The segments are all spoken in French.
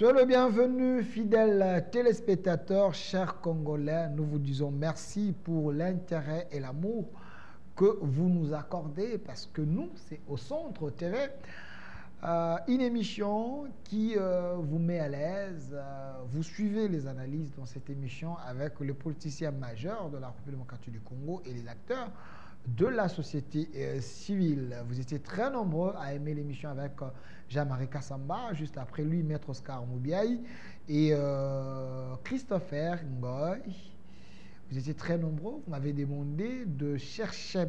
Soyez le bienvenu, fidèles téléspectateurs, chers Congolais. Nous vous disons merci pour l'intérêt et l'amour que vous nous accordez parce que nous, c'est au Centre TV, une émission qui vous met à l'aise. Vous suivez les analyses dans cette émission avec les politiciens majeurs de la République démocratique du Congo et les acteurs de la société civile. Vous étiez très nombreux à aimer l'émission avec Jean-Marie Kassamba, juste après lui, Maître Oscar Moubiaï et Christopher Ngoy. Vous étiez très nombreux, vous m'avez demandé de chercher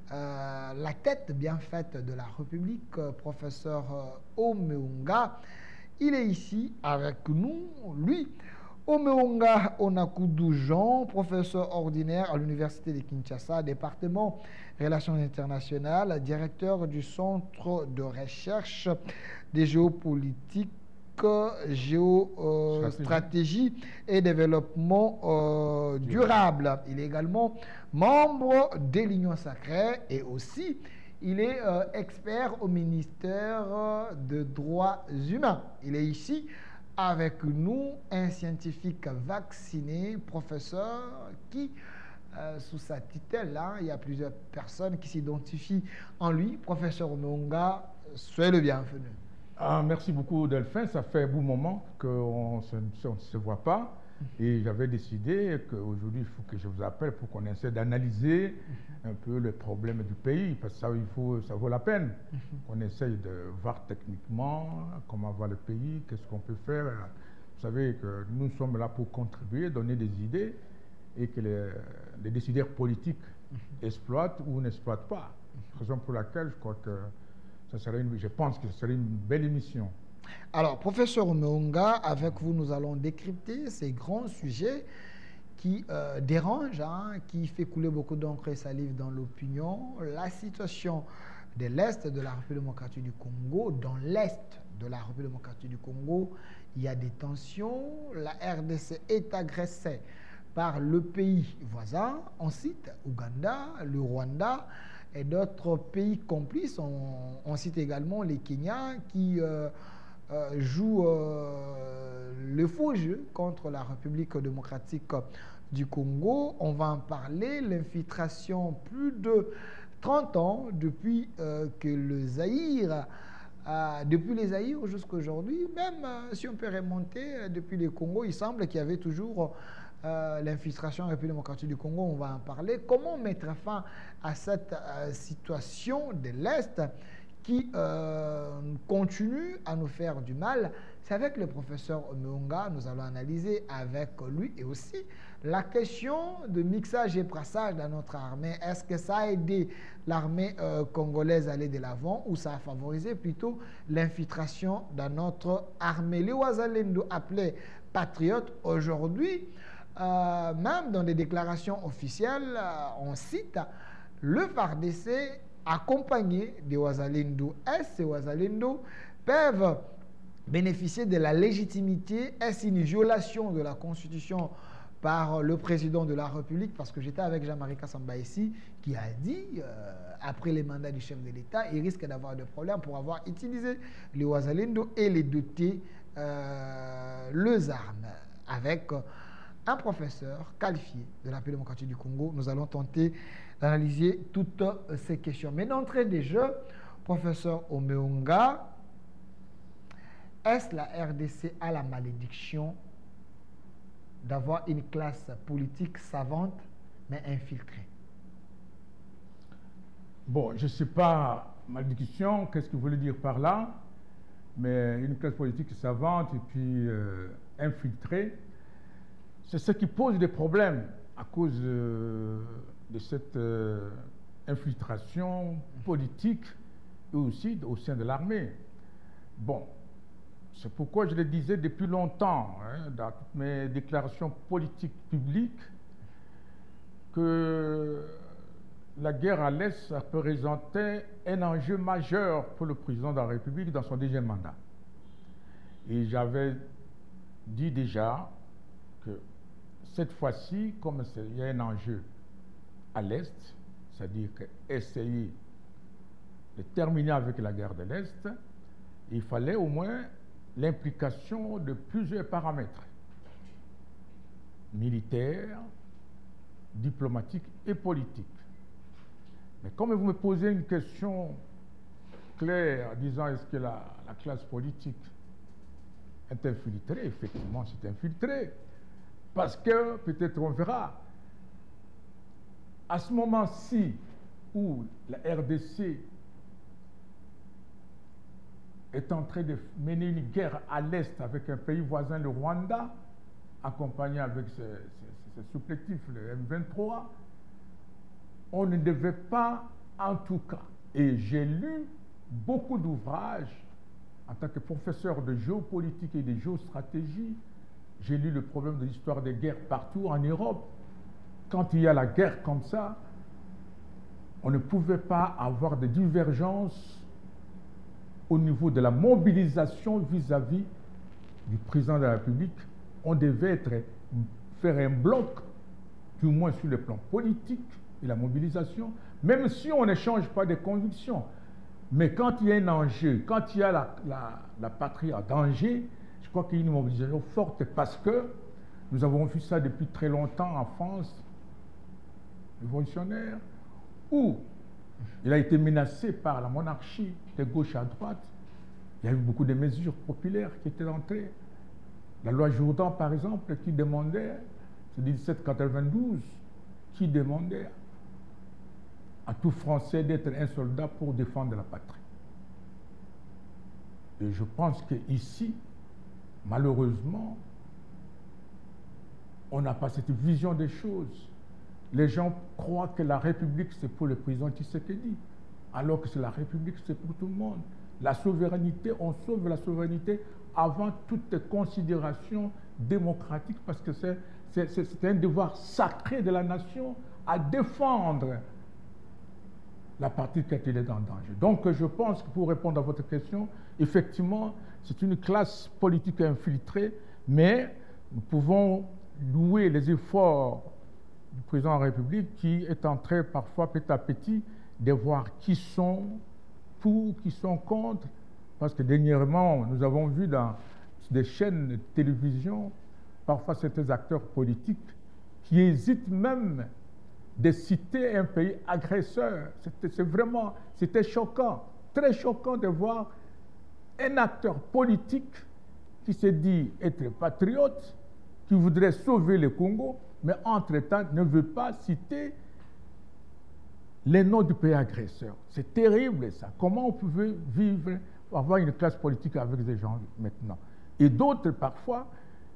la tête bien faite de la République, professeur Omeunga. Il est ici avec nous, lui. Omeunga Onakudu Jean, professeur ordinaire à l'Université de Kinshasa, département Relations internationales, directeur du Centre de recherche des géopolitiques, géostratégie et développement durable. Il est également membre de l'Union sacrée et aussi il est expert au ministère des Droits humains. Il est ici avec nous un scientifique vacciné, professeur, qui, sous sa tutelle-là, il y a plusieurs personnes qui s'identifient en lui. Professeur Omeunga, soyez le bienvenu. Ah, merci beaucoup Delphin, ça fait un bon moment qu'on ne se voit pas et j'avais décidé qu'aujourd'hui il faut que je vous appelle pour qu'on essaie d'analyser un peu les problèmes du pays parce que ça vaut la peine qu'on essaye de voir techniquement comment va le pays, qu'est-ce qu'on peut faire. Vous savez que nous sommes là pour contribuer, donner des idées et que les décideurs politiques exploitent ou n'exploitent pas. Raison pour laquelle je crois que je pense que ce serait une belle émission. Alors, professeur Omeunga, avec vous, nous allons décrypter ces grands sujets qui dérangent, qui fait couler beaucoup d'encre et salive dans l'opinion. La situation de l'Est de la République démocratique du Congo. Dans l'Est de la République démocratique du Congo, il y a des tensions. La RDC est agressée par le pays voisin. On cite Ouganda, le Rwanda et d'autres pays complices. On cite également les Kenyans qui jouent le faux jeu contre la République démocratique du Congo. On va en parler. L'infiltration, plus de 30 ans depuis que le Zaïre, depuis les Zaïre jusqu'à aujourd'hui, même si on peut remonter depuis le Congo, il semble qu'il y avait toujours l'infiltration en République démocratique du Congo. On va en parler. Comment mettre fin à cette situation de l'Est qui continue à nous faire du mal? C'est avec le professeur Omeunga, nous allons analyser avec lui et aussi la question de mixage et brassage dans notre armée. Est-ce que ça a aidé l'armée congolaise à aller de l'avant ou ça a favorisé plutôt l'infiltration dans notre armée? Les Ouazalendo appelés patriotes aujourd'hui, même dans des déclarations officielles, on cite le FARDC accompagné des Ouazalendo. Est-ce que ces Ouazalendo peuvent bénéficier de la légitimité? Est-ce une violation de la Constitution par le président de la République? Parce que j'étais avec Jean-Marie Kassamba ici, qui a dit, après les mandats du chef de l'État, il risque d'avoir des problèmes pour avoir utilisé les Ouazalendo et les doter leurs armes. Avec un professeur qualifié de la République démocratique du Congo, nous allons tenter d'analyser toutes ces questions. Mais d'entrée des jeux, professeur Omeunga, est-ce la RDC a la malédiction d'avoir une classe politique savante mais infiltrée? Bon, je ne sais pas, malédiction, qu'est-ce que vous voulez dire par là, mais une classe politique savante et puis infiltrée, c'est ce qui pose des problèmes à cause de cette infiltration politique et aussi au sein de l'armée. Bon, c'est pourquoi je le disais depuis longtemps, dans toutes mes déclarations politiques publiques, que la guerre à l'Est représentait un enjeu majeur pour le président de la République dans son deuxième mandat. Et j'avais dit déjà que cette fois-ci, comme il y a un enjeu à l'Est, c'est-à-dire essayer de terminer avec la guerre de l'Est, il fallait au moins l'implication de plusieurs paramètres, militaires, diplomatiques et politiques. Mais comme vous me posez une question claire, disant est-ce que la classe politique est infiltrée? Effectivement, c'est infiltré. Parce que, peut-être on verra, à ce moment-ci où la RDC est en train de mener une guerre à l'Est avec un pays voisin, le Rwanda, accompagné avec ce supplétif, le M23, on ne devait pas, en tout cas, et j'ai lu beaucoup d'ouvrages en tant que professeur de géopolitique et de géostratégie, j'ai lu le problème de l'histoire des guerres partout en Europe. Quand il y a la guerre comme ça, on ne pouvait pas avoir de divergences au niveau de la mobilisation vis-à-vis du président de la République. On devait faire un bloc, du moins sur le plan politique et la mobilisation, même si on n'échange pas de convictions. Mais quand il y a un enjeu, quand il y a la patrie en danger, je crois qu'il y a une mobilisation forte parce que nous avons vu ça depuis très longtemps en France, révolutionnaire, où il a été menacé par la monarchie de gauche à droite. Il y a eu beaucoup de mesures populaires qui étaient entrées. La loi Jourdan, par exemple, qui demandait, c'est 1792, qui demandait à tout Français d'être un soldat pour défendre la patrie. Et je pense qu'ici, malheureusement, on n'a pas cette vision des choses. Les gens croient que la République, c'est pour le président Tshisekedi, alors que c'est la République, c'est pour tout le monde. La souveraineté, on sauve la souveraineté avant toute considération démocratique, parce que c'est un devoir sacré de la nation à défendre la partie qui est en danger. Donc je pense que pour répondre à votre question, effectivement, c'est une classe politique infiltrée, mais nous pouvons louer les efforts du président de la République qui est en train parfois petit à petit de voir qui sont pour, qui sont contre, parce que dernièrement, nous avons vu dans des chaînes de télévision, parfois certains acteurs politiques qui hésitent même de citer un pays agresseur. C'était choquant, très choquant de voir un acteur politique qui se dit être patriote, qui voudrait sauver le Congo, mais entre-temps ne veut pas citer les noms du pays agresseur. C'est terrible ça. Comment on pouvait vivre, avoir une classe politique avec des gens maintenant? Et d'autres, parfois,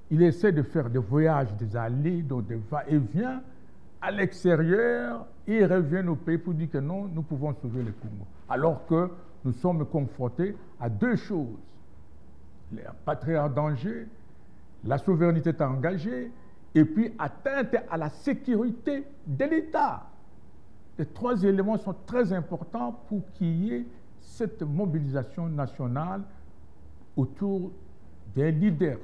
ils essaient de faire des voyages, des allées, donc des va-et-vient à l'extérieur, et ils reviennent au pays pour dire que non, nous pouvons sauver le Congo. Alors que nous sommes confrontés à deux choses. La patrie en danger, la souveraineté est engagée, et puis atteinte à la sécurité de l'État. Les trois éléments sont très importants pour qu'il y ait cette mobilisation nationale autour des leaders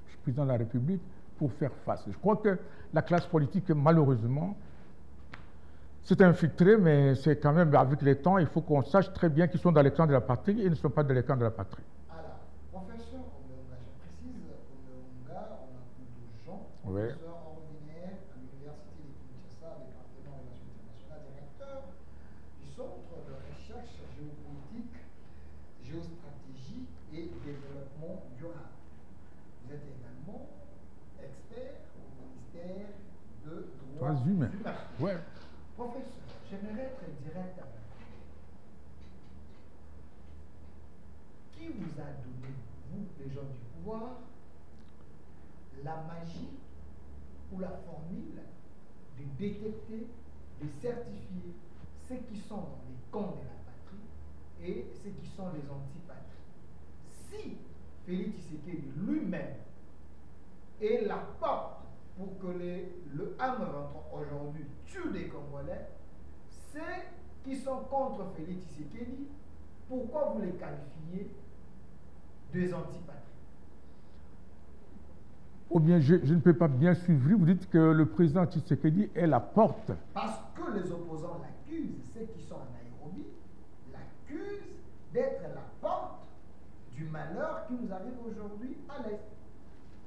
du président de la République pour faire face. Je crois que la classe politique, malheureusement, s'est infiltrée, mais c'est quand même avec le temps, il faut qu'on sache très bien qu'ils sont dans les camps de la patrie et ils ne sont pas dans les camps de la patrie. Alors, professeur Omeunga, je précise, Omeunga, on a plus de gens, Oui. professeur ordinaire à l'Université de Kinshasa, département des relations internationales, directeur du Centre de recherche géopolitique, géostratégie et développement durable. Vous êtes également expert au ministère de droits humains. Ouais. Professeur, j'aimerais être direct avec vous. Qui vous a donné, vous, les gens du pouvoir, la magie ou la formule de détecter, de certifier ceux qui sont dans les camps de la patrie et ceux qui sont les antipatries? Si Félix Tshisekedi lui-même est la porte pour que le M23 aujourd'hui tue des Congolais, ceux qui sont contre Félix Tshisekedi, pourquoi vous les qualifiez des antipatries? Ou bien je ne peux pas bien suivre, vous dites que le président Tshisekedi est la porte. Parce que les opposants l'accusent, ceux qui sont en Nairobi l'accusent d'être la porte du malheur qui nous arrive aujourd'hui à l'Est.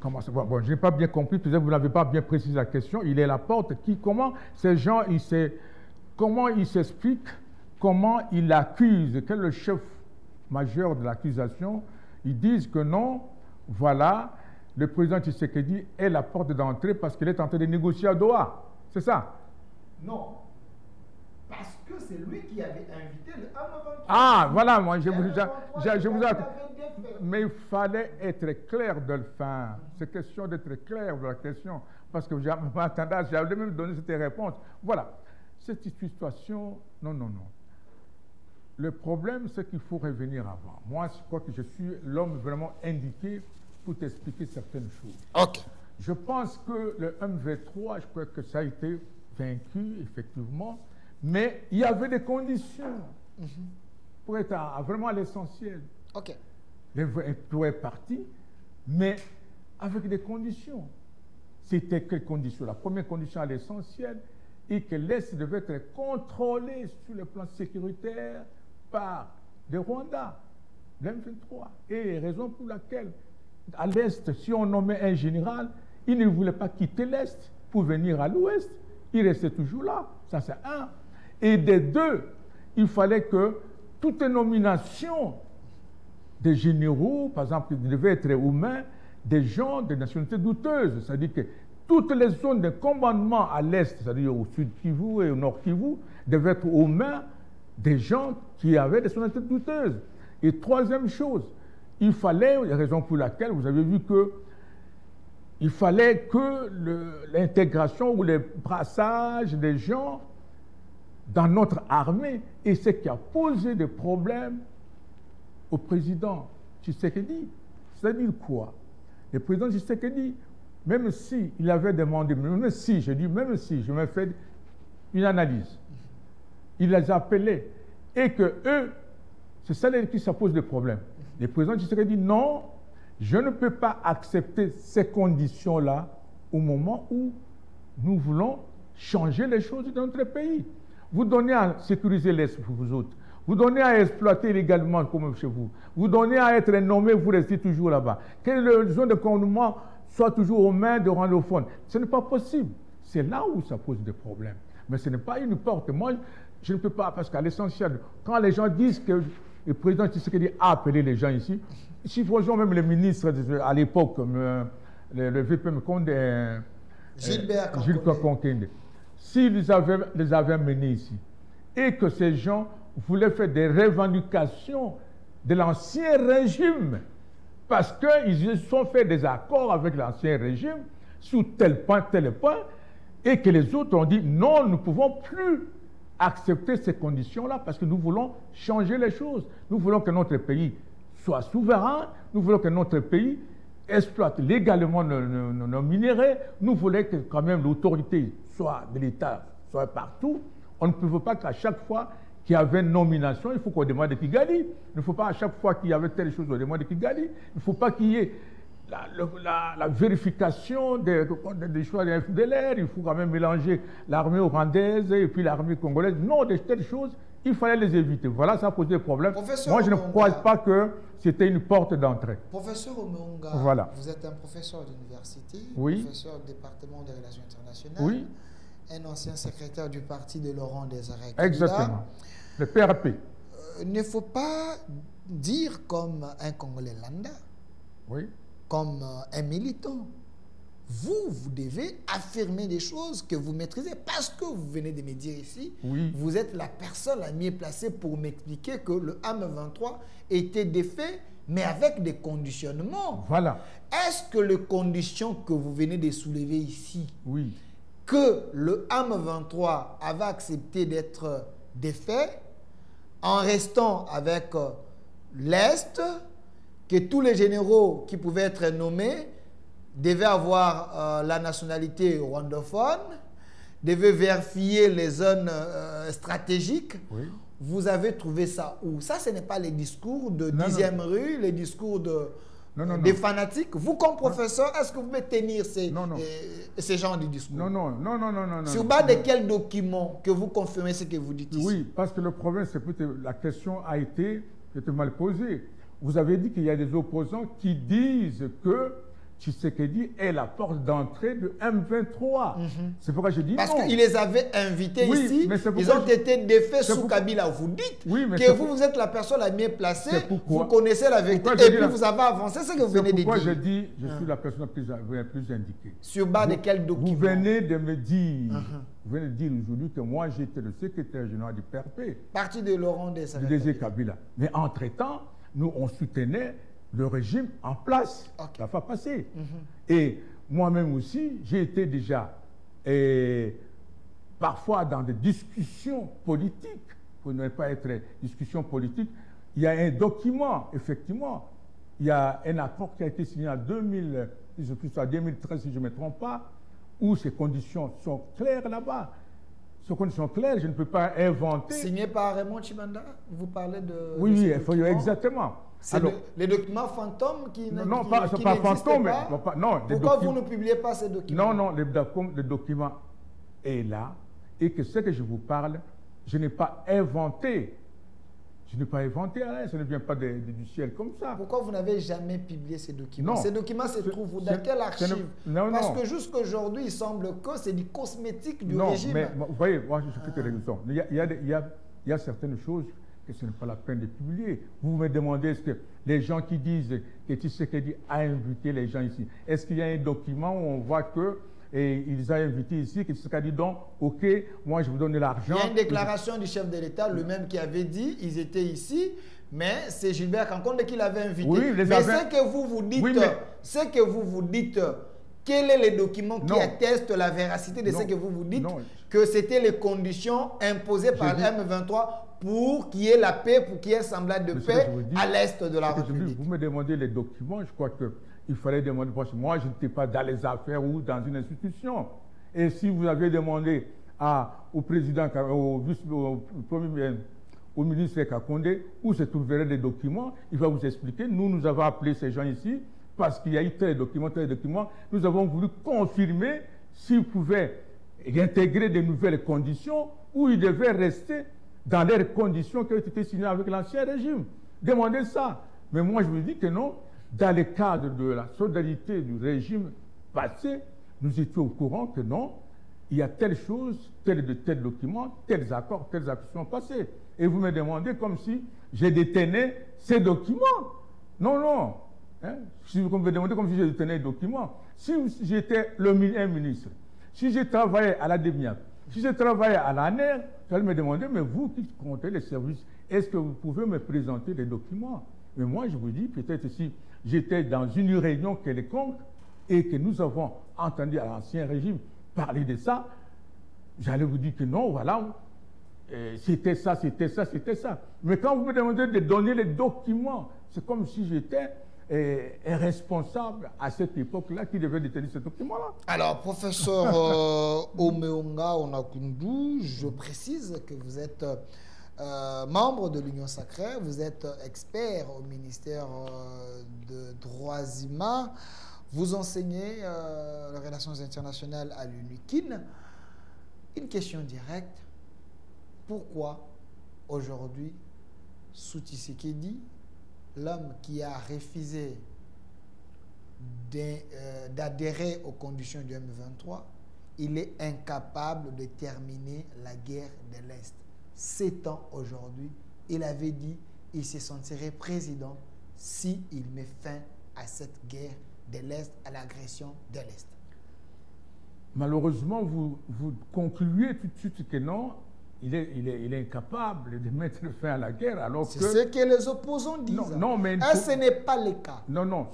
Comment ça? Bon, je n'ai pas bien compris, peut-être que vous n'avez pas bien précisé la question. Il est la porte comment ces gens, comment ils s'expliquent, comment ils l'accusent, quel est le chef majeur de l'accusation? Ils disent que non, voilà, le président Tshisekedi est la porte d'entrée parce qu'il est en train de négocier à Doha. C'est ça? Non. Parce que c'est lui qui avait invité le M23. Ah, voilà, moi, je vous ai... Mais il fallait être clair, Delphin. C'est question d'être clair de la question. Parce que j'allais même donner cette réponse. Voilà. Cette situation, non. Le problème, c'est qu'il faut revenir avant. Moi, je crois que je suis l'homme vraiment indiqué pour t'expliquer certaines choses. OK. Je pense que le M23, je crois que ça a été vaincu, effectivement, mais il y avait des conditions pour être vraiment à l'essentiel. OK. Les M23 est parti, mais avec des conditions. C'était quelles conditions? La première condition à l'essentiel est que l'Est devait être contrôlé sur le plan sécuritaire par le Rwanda, l'M23. Et raison pour laquelle, à l'Est, si on nommait un général, il ne voulait pas quitter l'Est pour venir à l'Ouest. Il restait toujours là. Ça, c'est un. Et des deux, il fallait que toute nomination des généraux, par exemple, devaient être aux mains des gens de nationalités douteuses. C'est-à-dire que toutes les zones de commandement à l'Est, c'est-à-dire au Sud Kivu et au Nord Kivu, devaient être aux mains des gens qui avaient des nationalités douteuses. Et troisième chose, il fallait, la raison pour laquelle vous avez vu que il fallait que l'intégration ou le brassage des gens dans notre armée, et ce qui a posé des problèmes au président Tshisekedi. C'est-à-dire quoi? Le président Tshisekedi, même si il avait demandé, même si je me fais une analyse, il les appelait, et que eux, c'est ça qui ça pose des problèmes. Le président Tshisekedi dit non, je ne peux pas accepter ces conditions-là au moment où nous voulons changer les choses dans notre pays. Vous donnez à sécuriser l'Est pour vous autres. Vous donnez à exploiter illégalement comme chez vous. Vous donnez à être nommé, vous restez toujours là-bas. Que les zones de commandement soient toujours aux mains de rwandophones. Ce n'est pas possible. C'est là où ça pose des problèmes. Mais ce n'est pas une porte. Moi, je ne peux pas, parce qu'à l'essentiel, quand les gens disent que le président Tshisekedi a appelé les gens ici, si faisons même les ministres à l'époque, le VPM Conde, Gilles Konkende, s'ils les avaient menés ici, et que ces gens voulaient faire des revendications de l'ancien régime, parce qu'ils se sont fait des accords avec l'ancien régime sur tel point, et que les autres ont dit non, nous ne pouvons plus accepter ces conditions-là parce que nous voulons changer les choses. Nous voulons que notre pays soit souverain, nous voulons que notre pays exploite légalement nos minéraux, nous voulons que quand même l'autorité soit de l'État, soit partout. On ne peut pas qu'à chaque fois qu'il y avait une nomination, il faut qu'on demande de Kigali. Il ne faut pas à chaque fois qu'il y avait telle chose, on demande de Kigali. Il ne faut pas qu'il y ait la vérification des choix des FDLR, il faut quand même mélanger l'armée rwandaise et puis l'armée congolaise. Non, de telles choses, il fallait les éviter. Voilà, ça a posé des problèmes. Moi, je ne crois pas que c'était une porte d'entrée. Professeur Omeonga, voilà. Vous êtes un professeur d'université, oui. Professeur au département des relations internationales, oui. Un ancien secrétaire du parti de Laurent Désiré. Exactement. Le PRP. Il ne faut pas dire comme un Congolais lambda. Oui. Comme un militant, vous devez affirmer des choses que vous maîtrisez parce que vous venez de me dire ici, oui. Vous êtes la personne la mieux placée pour m'expliquer que le M23 était défait, mais avec des conditionnements. Voilà. Est-ce que les conditions que vous venez de soulever ici, oui. que le M23 avait accepté d'être défait en restant avec l'Est, que tous les généraux qui pouvaient être nommés devaient avoir la nationalité rwandophone, devaient vérifier les zones stratégiques. Oui. Vous avez trouvé ça où? Ça, ce n'est pas les discours de 10e rue, les discours des fanatiques. Vous, comme professeur, est-ce que vous pouvez tenir ces genres de discours? Non. Sur base de quels documents que vous confirmez ce que vous dites ici? Oui, parce que le problème, c'est que la question a été mal posée. vous avez dit qu'il y a des opposants qui disent que Tshisekedi est la porte d'entrée de M23. C'est pourquoi je dis parce non. Parce qu'il les avait invités ici, ils ont été défaits sous Kabila. Vous dites que vous êtes la personne la mieux placée, vous connaissez la vérité, et puis vous avez avancé ce que vous venez de dire. Pourquoi je dis je suis la personne la plus indiquée. Sur base de quel document? Vous venez de me dire, vous venez de dire aujourd'hui que moi j'étais le secrétaire général du PRP. Parti de Laurent Désiré Kabila. Mais entre-temps, nous on soutenait le régime en place, la fois passée. Et moi-même aussi, j'ai été déjà parfois dans des discussions politiques, pour ne pas être discussion politique. Il y a un document, effectivement, il y a un accord qui a été signé en 2013, si je ne me trompe pas, où ces conditions sont claires là-bas. Ces conditions claires, je ne peux pas inventer. Signé par Raymond Tshibanda, vous parlez de... Oui, exactement. C'est les documents fantômes qui non, pas fantômes. Non, pourquoi vous ne publiez pas ces documents? Non, le document est là. Et que ce que je vous parle, je n'ai pas inventé. Je n'ai pas inventé rien, ça ne vient pas du ciel comme ça. Pourquoi vous n'avez jamais publié ces documents? Ces documents se trouvent dans quelle archive? Parce que jusqu'à aujourd'hui, il semble que c'est du cosmétique du régime. Mais vous voyez, moi je suis toutes les raisons. Il y a certaines choses que ce n'est pas la peine de publier. Vous me demandez, est-ce que les gens qui disent que Tshisekedi a invité les gens ici, est-ce qu'il y a un document où on voit que ils ont invité ici, que Tshisekedi dit donc, ok, moi je vous donne l'argent. Il y a une déclaration du chef de l'État, le même qui avait dit, ils étaient ici, mais c'est Gilbert Kankonde qui l'avait invité. Oui, mais ce que vous vous dites, quel est le document qui atteste la véracité de ce que vous vous dites, que c'était les conditions imposées par l'M23 pour qu'il y ait la paix, pour qu'il y ait un semblable de paix à l'est de la République. Vous me demandez les documents, je crois qu'il fallait demander, parce que moi je n'étais pas dans les affaires ou dans une institution. Et si vous avez demandé au président, au ministre Kakonde, où se trouveraient les documents, il va vous expliquer. Nous avons appelé ces gens ici, parce qu'il y a eu tel document. Nous avons voulu confirmer s'ils pouvaient intégrer de nouvelles conditions ou ils devaient rester dans les conditions qui ont été signées avec l'ancien régime. Demandez ça. Mais moi, je vous dis que non. Dans le cadre de la solidarité du régime passé, nous étions au courant que non, il y a telle chose, tel document, tels accords, telles actions passées. Et vous me demandez comme si je détenais ces documents. Non. Vous me demandez comme si je détenais les documents. Si j'étais un ministre, si je travaillais à la DEMIAC, si je travaillais à l'ANER, j'allais me demander, mais vous qui comptez les services, est-ce que vous pouvez me présenter des documents? Mais moi, je vous dis, peut-être si j'étais dans une réunion quelconque et que nous avons entendu à l'ancien régime parler de ça, j'allais vous dire que non, voilà, c'était ça. Mais quand vous me demandez de donner les documents, c'est comme si j'étais un responsable à cette époque-là qui devait détenir ce document-là. Alors, professeur Omeonga Onakundu, je précise que vous êtes membre de l'Union Sacrée, vous êtes expert au ministère de droits humains, vous enseignez les relations internationales à l'UNIKIN. Une question directe, pourquoi aujourd'hui, sous Tshisekedi, l'homme qui a refusé d'adhérer aux conditions du M23, il est incapable de terminer la guerre de l'Est. 7 ans aujourd'hui, il avait dit qu'il se sentirait président s'il met fin à cette guerre de l'Est, à l'agression de l'Est. Malheureusement, vous concluez tout de suite que non, il est incapable de mettre fin à la guerre alors que... C'est ce que les opposants disent. Non, mais... ce n'est pas le cas. Non,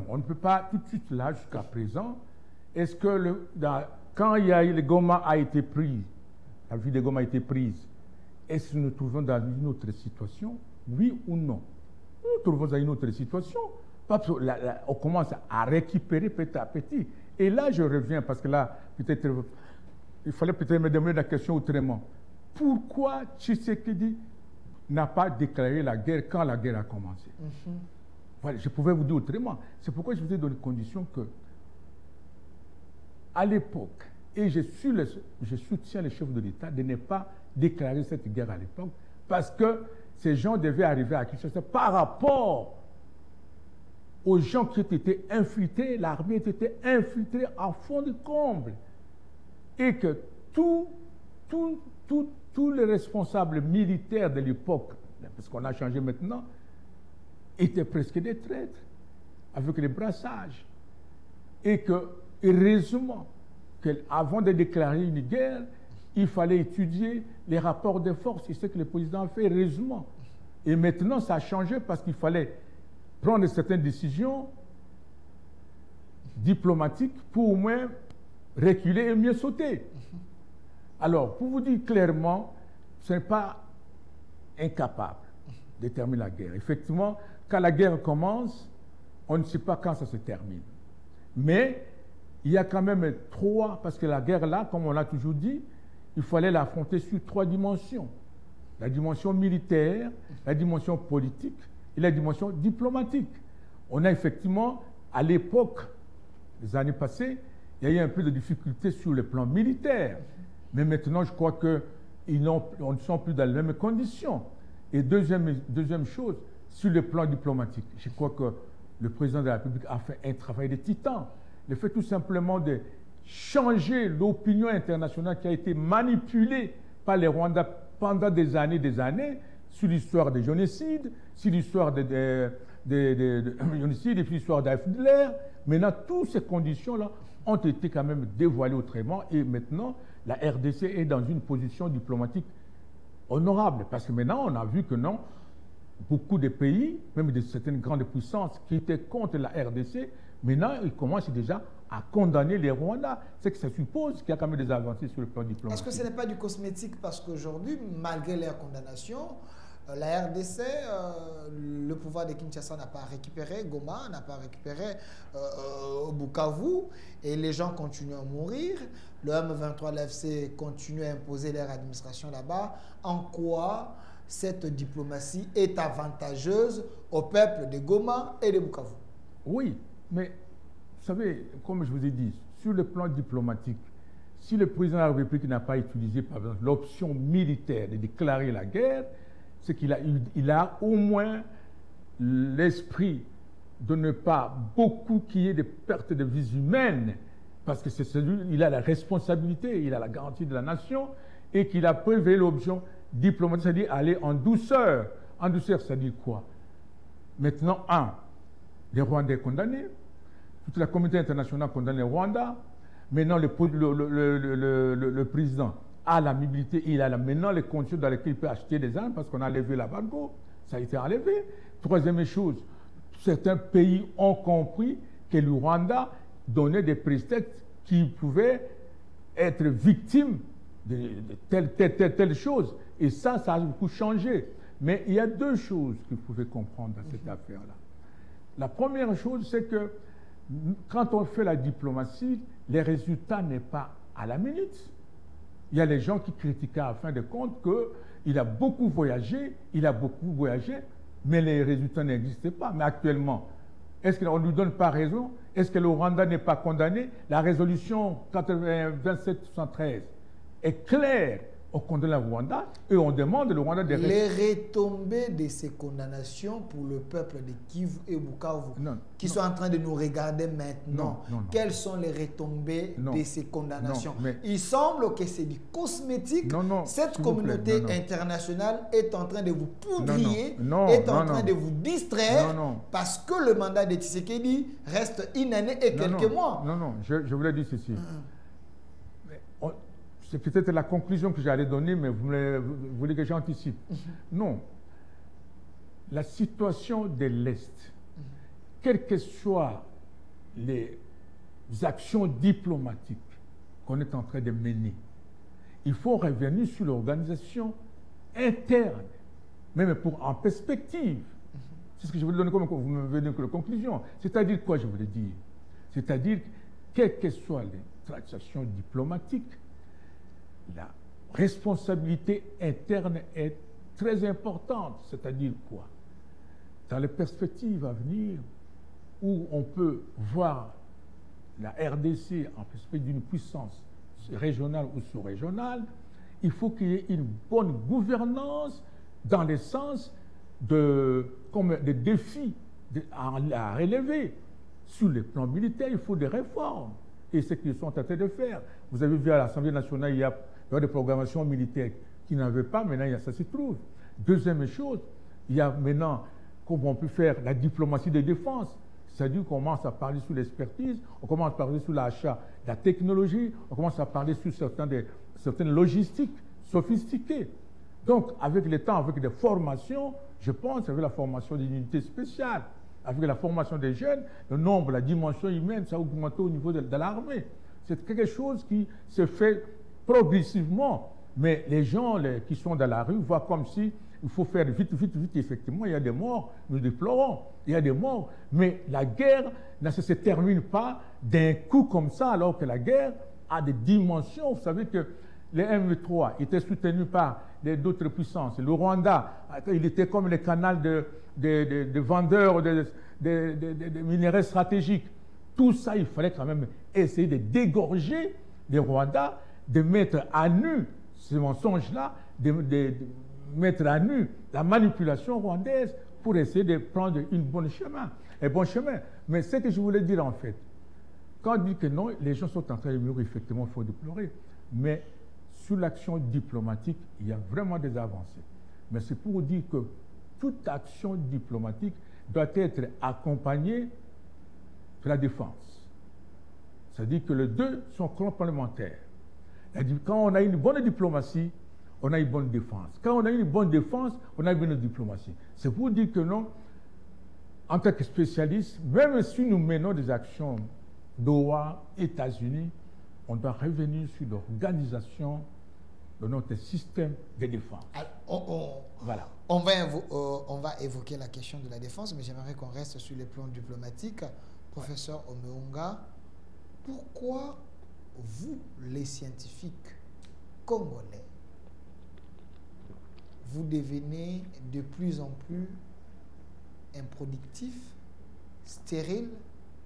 on ne peut pas tout de suite là, jusqu'à présent. Est-ce que quand le Goma a été pris, la ville de Goma a été prise, est-ce que nous nous trouvons dans une autre situation? Oui ou non? Nous nous trouvons dans une autre situation. On commence à récupérer petit à petit. Et là, je reviens, parce que là, peut-être, il fallait peut-être me demander la question autrement. Pourquoi Tshisekedi n'a pas déclaré la guerre quand la guerre a commencé? Voilà, je pouvais vous dire autrement. C'est pourquoi je vous ai donné condition que, à l'époque, et je soutiens les chefs de l'État de ne pas déclarer cette guerre à l'époque, parce que ces gens devaient arriver à Kinshasa par rapport aux gens qui étaient infiltrés, l'armée était infiltrée à fond de comble. Et que tous les responsables militaires de l'époque, parce qu'on a changé maintenant, étaient presque des traîtres, avec les brassages. Et que, heureusement, qu'avant de déclarer une guerre, il fallait étudier les rapports de force. C'est ce que le président a fait, heureusement. Et maintenant, ça a changé parce qu'il fallait prendre certaines décisions diplomatiques pour au moins reculer et mieux sauter. Alors, pour vous dire clairement, ce n'est pas incapable de terminer la guerre. Effectivement, quand la guerre commence, on ne sait pas quand ça se termine. Mais il y a quand même parce que la guerre là, comme on l'a toujours dit, il fallait l'affronter sur 3 dimensions. La dimension militaire, la dimension politique et la dimension diplomatique. On a effectivement, à l'époque, les années passées, il y a eu un peu de difficultés sur le plan militaire. Mais maintenant, je crois qu'on ne sont plus dans les mêmes conditions. Et deuxième chose, sur le plan diplomatique, je crois que le président de la République a fait un travail de titan. Le fait tout simplement de changer l'opinion internationale qui a été manipulée par les Rwandais pendant des années sur l'histoire des génocides, sur l'histoire des génocides et puis l'histoire d'Hitler. Maintenant, toutes ces conditions-là ont été quand même dévoilées autrement et maintenant, la RDC est dans une position diplomatique honorable parce que maintenant, on a vu que non, beaucoup de pays, même de certaines grandes puissances qui étaient contre la RDC, maintenant, ils commencent déjà à condamner les Rwandais. C'est que ça suppose qu'il y a quand même des avancées sur le plan diplomatique. Est-ce que ce n'est pas du cosmétique parce qu'aujourd'hui, malgré leur condamnation, la RDC, le pouvoir de Kinshasa n'a pas récupéré Goma, n'a pas récupéré Bukavu, et les gens continuent à mourir. Le M23, l'AFC continue à imposer leur administration là-bas. En quoi cette diplomatie est avantageuse au peuple de Goma et de Bukavu? Oui, mais vous savez, comme je vous ai dit, sur le plan diplomatique, si le président de la République n'a pas utilisé, par exemple, l'option militaire de déclarer la guerre, c'est qu'il a au moins l'esprit de ne pas beaucoup qu'il y ait des pertes de vies humaines, parce que c'est il a la responsabilité, il a la garantie de la nation, et qu'il a prévu l'option diplomatique, c'est-à-dire aller en douceur. En douceur, c'est-à-dire quoi? Maintenant, les Rwandais condamnés, toute la communauté internationale condamne les Rwandais. Maintenant, le président a la mobilité, il a maintenant les conditions dans lesquelles il peut acheter des armes parce qu'on a enlevé l'embargo. Ça a été enlevé. Troisième chose, certains pays ont compris que le Rwanda donnait des prétextes qui pouvaient être victimes de telle chose. Et ça a beaucoup changé. Mais il y a 2 choses que vous pouvez comprendre dans cette affaire-là. La première chose, c'est que quand on fait la diplomatie, les résultats n'est pas à la minute. Il y a les gens qui critiquaient à fin de compte qu'il a beaucoup voyagé, mais les résultats n'existaient pas. Mais actuellement, est-ce qu'on ne lui donne pas raison? Est-ce que le Rwanda n'est pas condamné? La résolution 2773 est claire. On condamne le Rwanda et on demande le Rwanda de... Les retombées de ces condamnations pour le peuple de Kivu et Bukavu qui sont en train de nous regarder maintenant, quelles sont les retombées de ces condamnations? Il semble que c'est du cosmétique. Cette communauté internationale est en train de vous poudrier, est en train de vous distraire parce que le mandat de Tshisekedi reste une année et quelques mois. Je voulais dire ceci. C'est peut-être la conclusion que j'allais donner, mais vous voulez que j'anticipe. Non. La situation de l'Est, quelles que soient les actions diplomatiques qu'on est en train de mener, il faut revenir sur l'organisation interne, même en perspective. C'est ce que je voulais donner comme vous me donner comme conclusion. C'est-à-dire quoi je voulais dire? C'est-à-dire, quelles que soient les transactions diplomatiques, la responsabilité interne est très importante. C'est-à-dire quoi? Dans les perspectives à venir, où on peut voir la RDC en perspective d'une puissance régionale ou sous-régionale, il faut qu'il y ait une bonne gouvernance dans le sens des défis à relever. Sur le plan militaire, il faut des réformes. Et c'est ce qu'ils sont en train de faire. Vous avez vu à l'Assemblée nationale, il y a des programmations militaires qui n'avaient pas, maintenant ça se trouve. Deuxième chose, il y a maintenant, comme on peut faire, la diplomatie de défense. C'est-à-dire qu'on commence à parler sur l'expertise, on commence à parler sur l'achat de la technologie, on commence à parler sur certaines logistiques sophistiquées. Donc, avec le temps, avec des formations, je pense, avec la formation d'une unité spéciale, avec la formation des jeunes, le nombre, la dimension humaine, ça a augmenté au niveau de l'armée. C'est quelque chose qui se fait progressivement. Mais les gens qui sont dans la rue voient comme si il faut faire vite, vite, vite. Effectivement, il y a des morts, nous déplorons. Il y a des morts. Mais la guerre ne se termine pas d'un coup comme ça, alors que la guerre a des dimensions. Vous savez que les M3 étaient soutenus par d'autres puissances. Le Rwanda, il était comme le canal de vendeurs de minerais stratégiques. Tout ça, il fallait quand même essayer de dégorger les Rwandais, de mettre à nu ce mensonge-là, de mettre à nu la manipulation rwandaise pour essayer de prendre un bon chemin. Mais ce que je voulais dire en fait, quand on dit que non, les gens sont en train de mourir, effectivement, il faut déplorer. Mais sur l'action diplomatique, il y a vraiment des avancées. Mais c'est pour dire que toute action diplomatique doit être accompagnée de la défense. C'est-à-dire que les deux sont complémentaires. Quand on a une bonne diplomatie, on a une bonne défense. Quand on a une bonne défense, on a une bonne diplomatie. C'est pour dire que non, en tant que spécialiste, même si nous menons des actions d'OA, États-Unis, on doit revenir sur l'organisation de notre système de défense. Alors, voilà. On va évoquer la question de la défense, mais j'aimerais qu'on reste sur les plans diplomatiques. Professeur Omeunga, pourquoi vous, les scientifiques congolais, vous devenez de plus en plus improductifs, stériles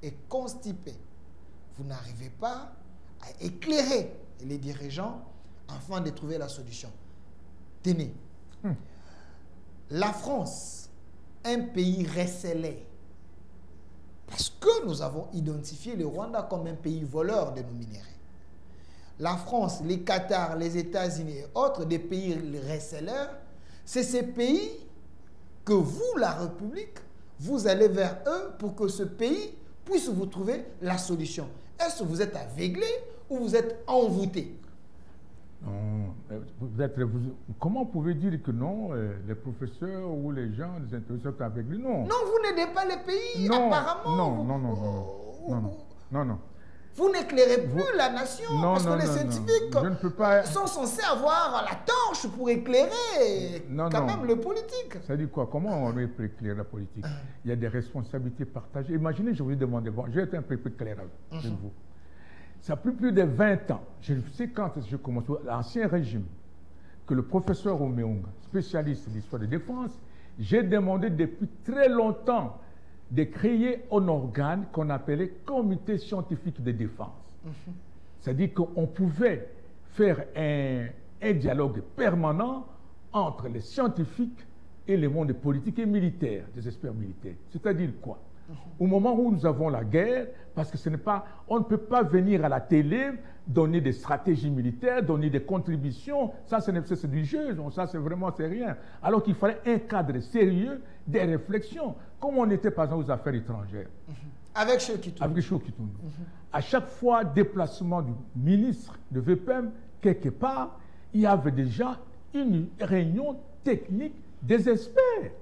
et constipés? Vous n'arrivez pas à éclairer les dirigeants afin de trouver la solution. Tenez, la France, un pays recélé, parce que nous avons identifié le Rwanda comme un pays voleur de nos minéraux. La France, les Qatar, les États-Unis et autres, des pays receleurs, c'est ces pays que vous, la République, vous allez vers eux pour que ce pays puisse vous trouver la solution. Est-ce que vous êtes aveuglé ou vous êtes envoûté? Non, comment vous pouvez dire que non, les professeurs ou les gens, les intéressés sont aveugles? Non. Non, vous n'aidez pas les pays, non, apparemment. Non. Vous n'éclairez plus la nation, parce que les scientifiques je ne peux pas... sont censés avoir la torche pour éclairer même le politique. Ça dit quoi? Comment on peut éclairer la politique? Il y a des responsabilités partagées. Imaginez, je vous ai demandé, bon, je vais être un peu clair avec vous. Ça fait plus de 20 ans, je sais quand je commence, l'ancien régime, que le professeur Omeunga, spécialiste de l'histoire de défense, j'ai demandé depuis très longtemps de créer un organe qu'on appelait Comité scientifique de défense. C'est-à-dire qu'on pouvait faire un dialogue permanent entre les scientifiques et le monde politique et militaire, des experts militaires. C'est-à-dire quoi? Au moment où nous avons la guerre, parce que on ne peut pas venir à la télé donner des stratégies militaires, donner des contributions, ça c'est du jeu, donc ça c'est rien. Alors qu'il fallait un cadre sérieux, des réflexions, comme on était par exemple aux affaires étrangères. Avec Chokitou. À chaque fois, déplacement du ministre de VPM, quelque part, il y avait déjà une réunion technique des experts,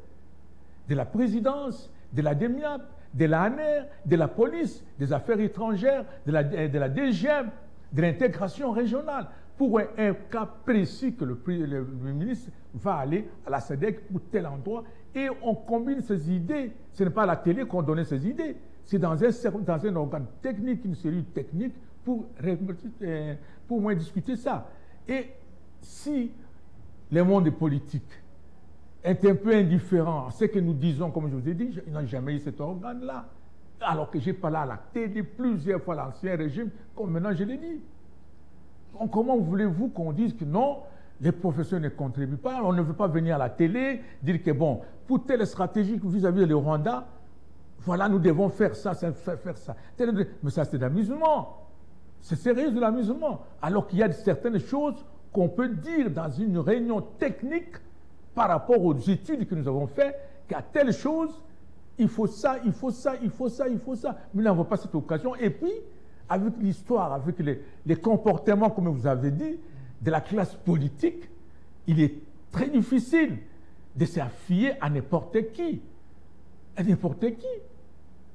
de la présidence, de la DEMIAP, de l'ANR, de la police, des affaires étrangères, de la DGM, de l'intégration régionale, pour un cas précis que le ministre va aller à la SADC pour tel endroit, et on combine ces idées. Ce n'est pas à la télé qu'on donnait ces idées, c'est dans un organe technique, une série technique, pour moins discuter ça. Et si le monde politique est un peu indifférent à ce que nous disons, comme je vous ai dit, il n'a jamais eu cet organe-là. Alors que j'ai parlé à la télé plusieurs fois l'ancien régime, comme maintenant je l'ai dit. Donc, comment voulez-vous qu'on dise que non, les professeurs ne contribuent pas, on ne veut pas venir à la télé, dire que bon, pour telle stratégie vis-à-vis du Rwanda, voilà, nous devons faire ça, faire ça. Mais ça, c'est de l'amusement. C'est sérieux de l'amusement. Alors qu'il y a certaines choses qu'on peut dire dans une réunion technique par rapport aux études que nous avons faites, qu'à telle chose, il faut ça, il faut ça, il faut ça, il faut ça. Mais nous n'avons pas cette occasion. Et puis, avec l'histoire, avec les comportements, comme vous avez dit, de la classe politique, il est très difficile de s'affier à n'importe qui. À n'importe qui.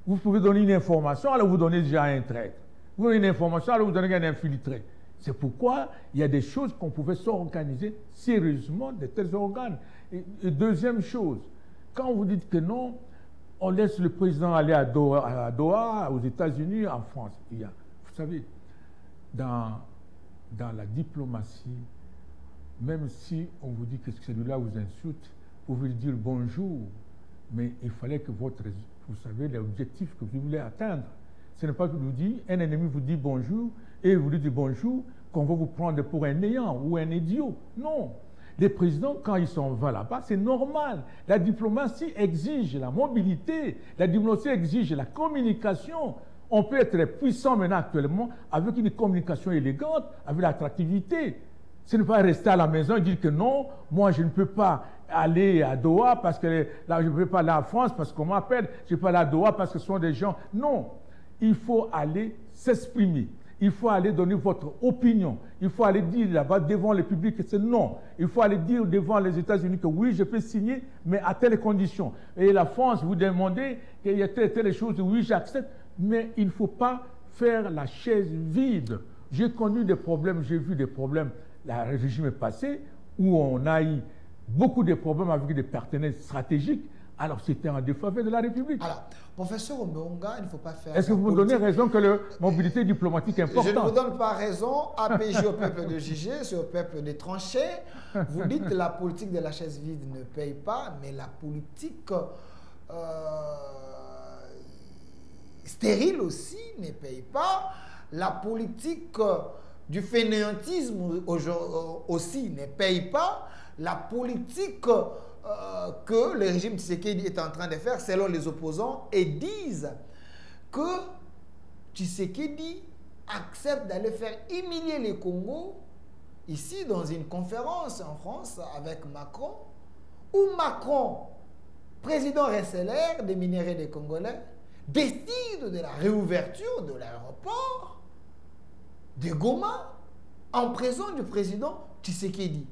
Vous pouvez donner une information, alors vous donnez déjà un traître. Vous donnez une information, alors vous donnez un infiltré. C'est pourquoi il y a des choses qu'on pouvait s'organiser sérieusement, de tels organes. Et deuxième chose, quand vous dites que non, on laisse le président aller à Doha, aux États-Unis, en France. Vous savez, dans la diplomatie, même si on vous dit que celui-là vous insulte, vous pouvez lui dire bonjour, mais il fallait que vous savez l'objectif que vous voulez atteindre. Ce n'est pas que vous dites, un ennemi vous dit bonjour, et vous lui dites bonjour, qu'on va vous prendre pour un néant ou un idiot. Non. Les présidents, quand ils s'en vont là-bas, c'est normal. La diplomatie exige la mobilité, la diplomatie exige la communication. On peut être puissant maintenant actuellement avec une communication élégante, avec l'attractivité. Ce n'est pas rester à la maison et dire que non, moi je ne peux pas aller à Doha parce que là je ne peux pas aller en France parce qu'on m'appelle, je ne peux pas aller à Doha parce que ce sont des gens. Non, il faut aller s'exprimer. Il faut aller donner votre opinion. Il faut aller dire là-bas devant le public que c'est non. Il faut aller dire devant les États-Unis que oui, je peux signer, mais à telles conditions. Et la France, vous demandez qu'il y a telle chose, oui, j'accepte, mais il ne faut pas faire la chaise vide. J'ai connu des problèmes, j'ai vu des problèmes, le régime est passé, où on a eu beaucoup de problèmes avec des partenaires stratégiques. Alors, c'était en défaveur de la République. Alors, professeur Omeonga, il ne faut pas faire... Est-ce que vous me donnez raison que la mobilité diplomatique est importante? Je ne vous donne pas raison. APJ au peuple de juger, c'est au peuple de trancher. Vous dites que la politique de la chaise vide ne paye pas, mais la politique stérile aussi ne paye pas. La politique du fainéantisme aussi ne paye pas. La politique... que le régime Tshisekedi est en train de faire selon les opposants et disent que Tshisekedi accepte d'aller faire humilier les Congos ici dans une conférence en France avec Macron, où Macron, président RSLR des minéraux des Congolais, décide de la réouverture de l'aéroport de Goma en présence du président Tshisekedi.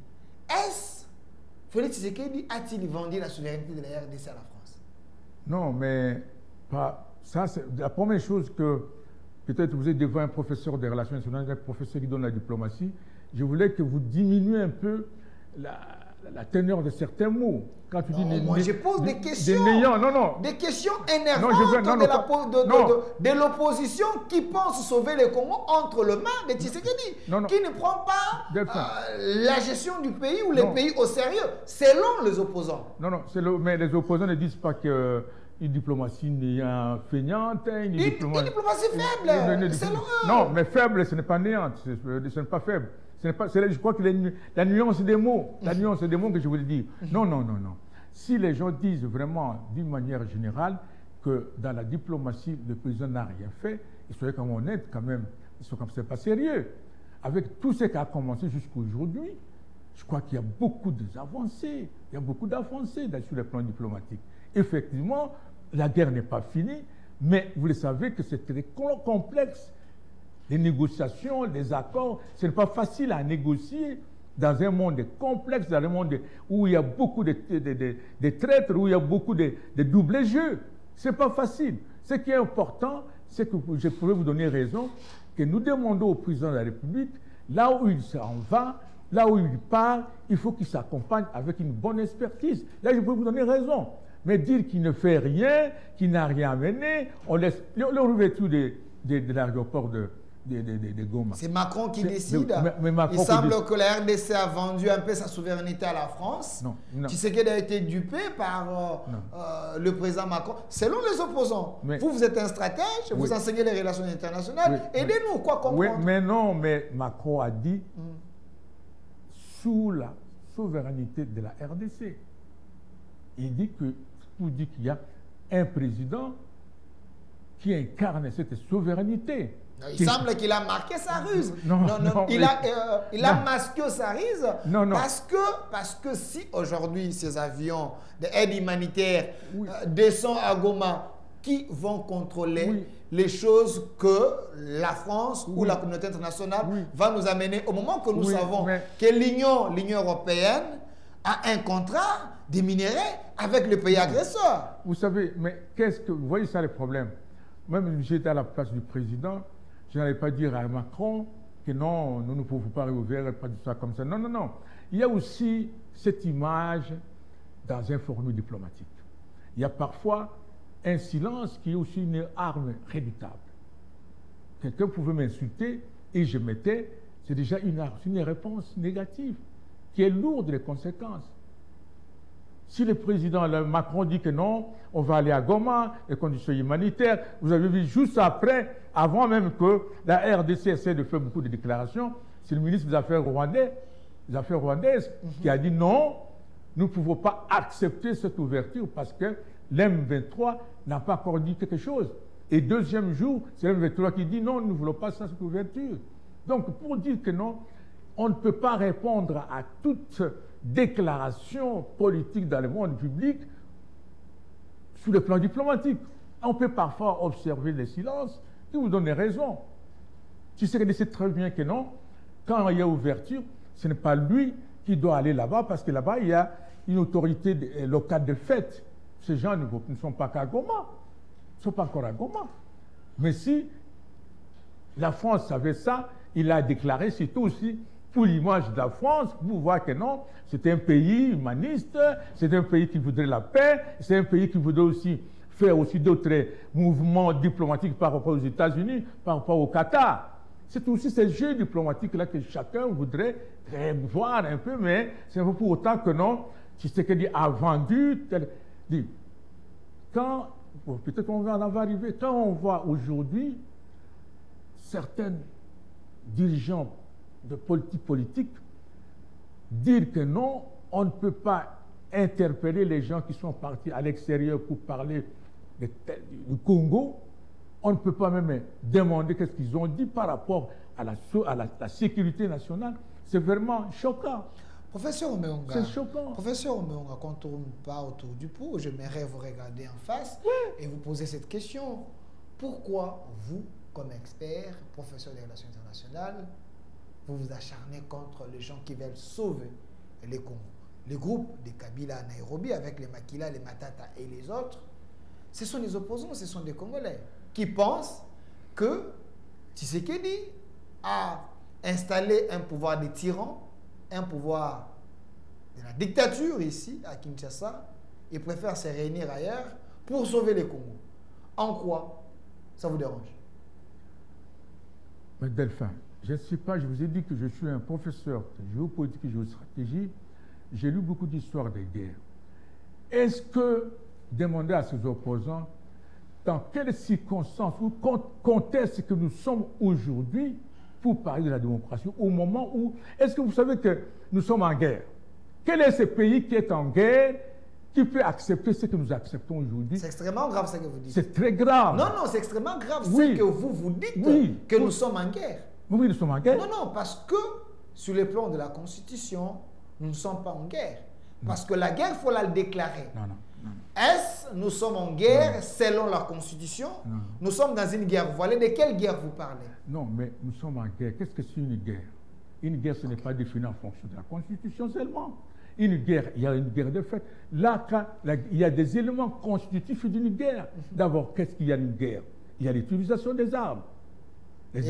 Félix Tshisekedi a-t-il vendu la souveraineté de la RDC à la France? Non, mais ça, c'est la première chose que peut-être vous êtes devant un professeur des relations internationales, un professeur qui donne la diplomatie. Je voulais que vous diminuiez un peu la teneur de certains mots. Quand tu dis moi, je pose des questions. Des questions énervantes de l'opposition qui pense sauver le Congo entre les mains de Tshisekedi, qui ne prend pas la gestion du pays ou les pays au sérieux, selon les opposants. Mais les opposants ne disent pas que une diplomatie néant feignante, une diplomatie faible, selon eux. Non, mais faible, ce n'est pas néante, ce n'est pas faible. Je crois que la nuance des mots, que je voulais dire. Non. Si les gens disent vraiment, d'une manière générale, que dans la diplomatie, le président n'a rien fait, il serait comme honnête quand même. Ils sont comme c'est pas sérieux. Avec tout ce qui a commencé jusqu'à aujourd'hui, je crois qu'il y a beaucoup d'avancées. Il y a beaucoup d'avancées sur le plan diplomatique. Effectivement, la guerre n'est pas finie, mais vous le savez que c'est très complexe. Les négociations, les accords, ce n'est pas facile à négocier dans un monde complexe, dans un monde où il y a beaucoup de traîtres, où il y a beaucoup de double jeux. Ce n'est pas facile. Ce qui est important, c'est que je pourrais vous donner raison, que nous demandons au président de la République, là où il s'en va, là où il part, il faut qu'il s'accompagne avec une bonne expertise. Là, je peux vous donner raison. Mais dire qu'il ne fait rien, qu'il n'a rien amené, on laisse l'ouverture de l'aéroport de Goma. C'est Macron qui décide. Il semble que la RDC a vendu un peu sa souveraineté à la France. Non. Tshisekedi a été dupé par le président Macron. Selon les opposants, vous êtes un stratège, vous enseignez les relations internationales. Aidez-nous, quoi comprendre. Mais Macron a dit sous la souveraineté de la RDC. Il dit qu'il y a un président qui incarne cette souveraineté. Il semble qu'il a marqué sa ruse. Non, il a masqué sa ruse non. Parce que si aujourd'hui ces avions d'aide humanitaire descendent à Goma, qui vont contrôler les choses que la France ou la communauté internationale va nous amener au moment que nous savons que l'Union européenne a un contrat de minerais avec le pays agresseur. Vous savez, mais qu'est-ce que... Vous voyez ça le problème. Même j'étais à la place du président, je n'allais pas dire à Macron que non, nous ne pouvons pas réouvrir, pas de ça comme ça. Non, non, non. Il y a aussi cette image dans un formule diplomatique. Il y a parfois un silence qui est aussi une arme redoutable. Quelqu'un pouvait m'insulter et je mettais, c'est déjà une réponse négative qui est lourde de conséquences. Si le président Macron dit que non, on va aller à Goma, les conditions humanitaires, vous avez vu juste après, avant même que la RDC essaie de faire beaucoup de déclarations, c'est le ministre des Affaires rwandaises qui a dit non, nous ne pouvons pas accepter cette ouverture parce que l'M23 n'a pas encore dit quelque chose. Et deuxième jour, c'est l'M23 qui dit non, nous ne voulons pas cette ouverture. Donc pour dire que non, on ne peut pas répondre à toute déclaration politique dans le monde public sous le plan diplomatique. On peut parfois observer les silences qui vous donnent raison. Tu sais très bien que non, quand il y a ouverture, ce n'est pas lui qui doit aller là-bas parce que là-bas, il y a une autorité locale de fait. Ces gens ne sont pas qu'à Goma, ils ne sont pas encore à Goma. Mais si la France savait ça, il a déclaré, surtout aussi pour l'image de la France, pour voir que non, c'est un pays humaniste, c'est un pays qui voudrait la paix, c'est un pays qui voudrait aussi faire aussi d'autres mouvements diplomatiques par rapport aux États-Unis, par rapport au Qatar. C'est aussi ces jeux diplomatiques-là que chacun voudrait voir un peu, mais c'est pas pour autant que non, Tshisekedi a vendu. Quand, peut-être on va en arriver, quand on voit aujourd'hui certains dirigeants de politique dire que non, on ne peut pas interpeller les gens qui sont partis à l'extérieur pour parler du Congo, on ne peut pas même demander qu'est-ce qu'ils ont dit par rapport à la sécurité nationale. C'est vraiment choquant. Professeur Omeonga, c'est choquant. Professeur Omeonga, quand on ne tourne pas autour du pot, j'aimerais vous regarder en face et vous poser cette question. Pourquoi vous, comme expert, professeur des relations internationales, vous vous acharnez contre les gens qui veulent sauver les Congo? Les groupes de Kabila à Nairobi, avec les Makila, les Matata et les autres, ce sont des opposants, ce sont des Congolais qui pensent que Tshisekedi a installé un pouvoir de tyran, un pouvoir de la dictature ici, à Kinshasa, et préfère se réunir ailleurs pour sauver les Congo. En quoi ça vous dérange? Mais Delphin, je ne sais pas, je vous ai dit que je suis un professeur de géopolitique et géostratégie. J'ai lu beaucoup d'histoires des guerres. Est-ce que, demander à ses opposants, dans quelles circonstances ou contexte que nous sommes aujourd'hui pour parler de la démocratie, au moment où... Est-ce que vous savez que nous sommes en guerre? Quel est ce pays qui est en guerre, qui peut accepter ce que nous acceptons aujourd'hui? C'est extrêmement grave ce que vous dites. C'est très grave. Non, non, c'est extrêmement grave ce que vous dites, que nous sommes en guerre. Oui, nous sommes en guerre. Non, non, parce que sur le plan de la Constitution, nous ne sommes pas en guerre. Parce que la guerre, il faut la déclarer. Non, non. Est-ce nous sommes en guerre selon la Constitution? Non. Nous sommes dans une guerre. Vous voyez de quelle guerre vous parlez? Non, mais nous sommes en guerre. Qu'est-ce que c'est une guerre? Une guerre, ce n'est pas défini en fonction de la Constitution seulement. Une guerre, il y a une guerre de fait. Là, il y a des éléments constitutifs d'une guerre. D'abord, qu'est-ce qu'il y a une guerre? Il y a l'utilisation des armes. Et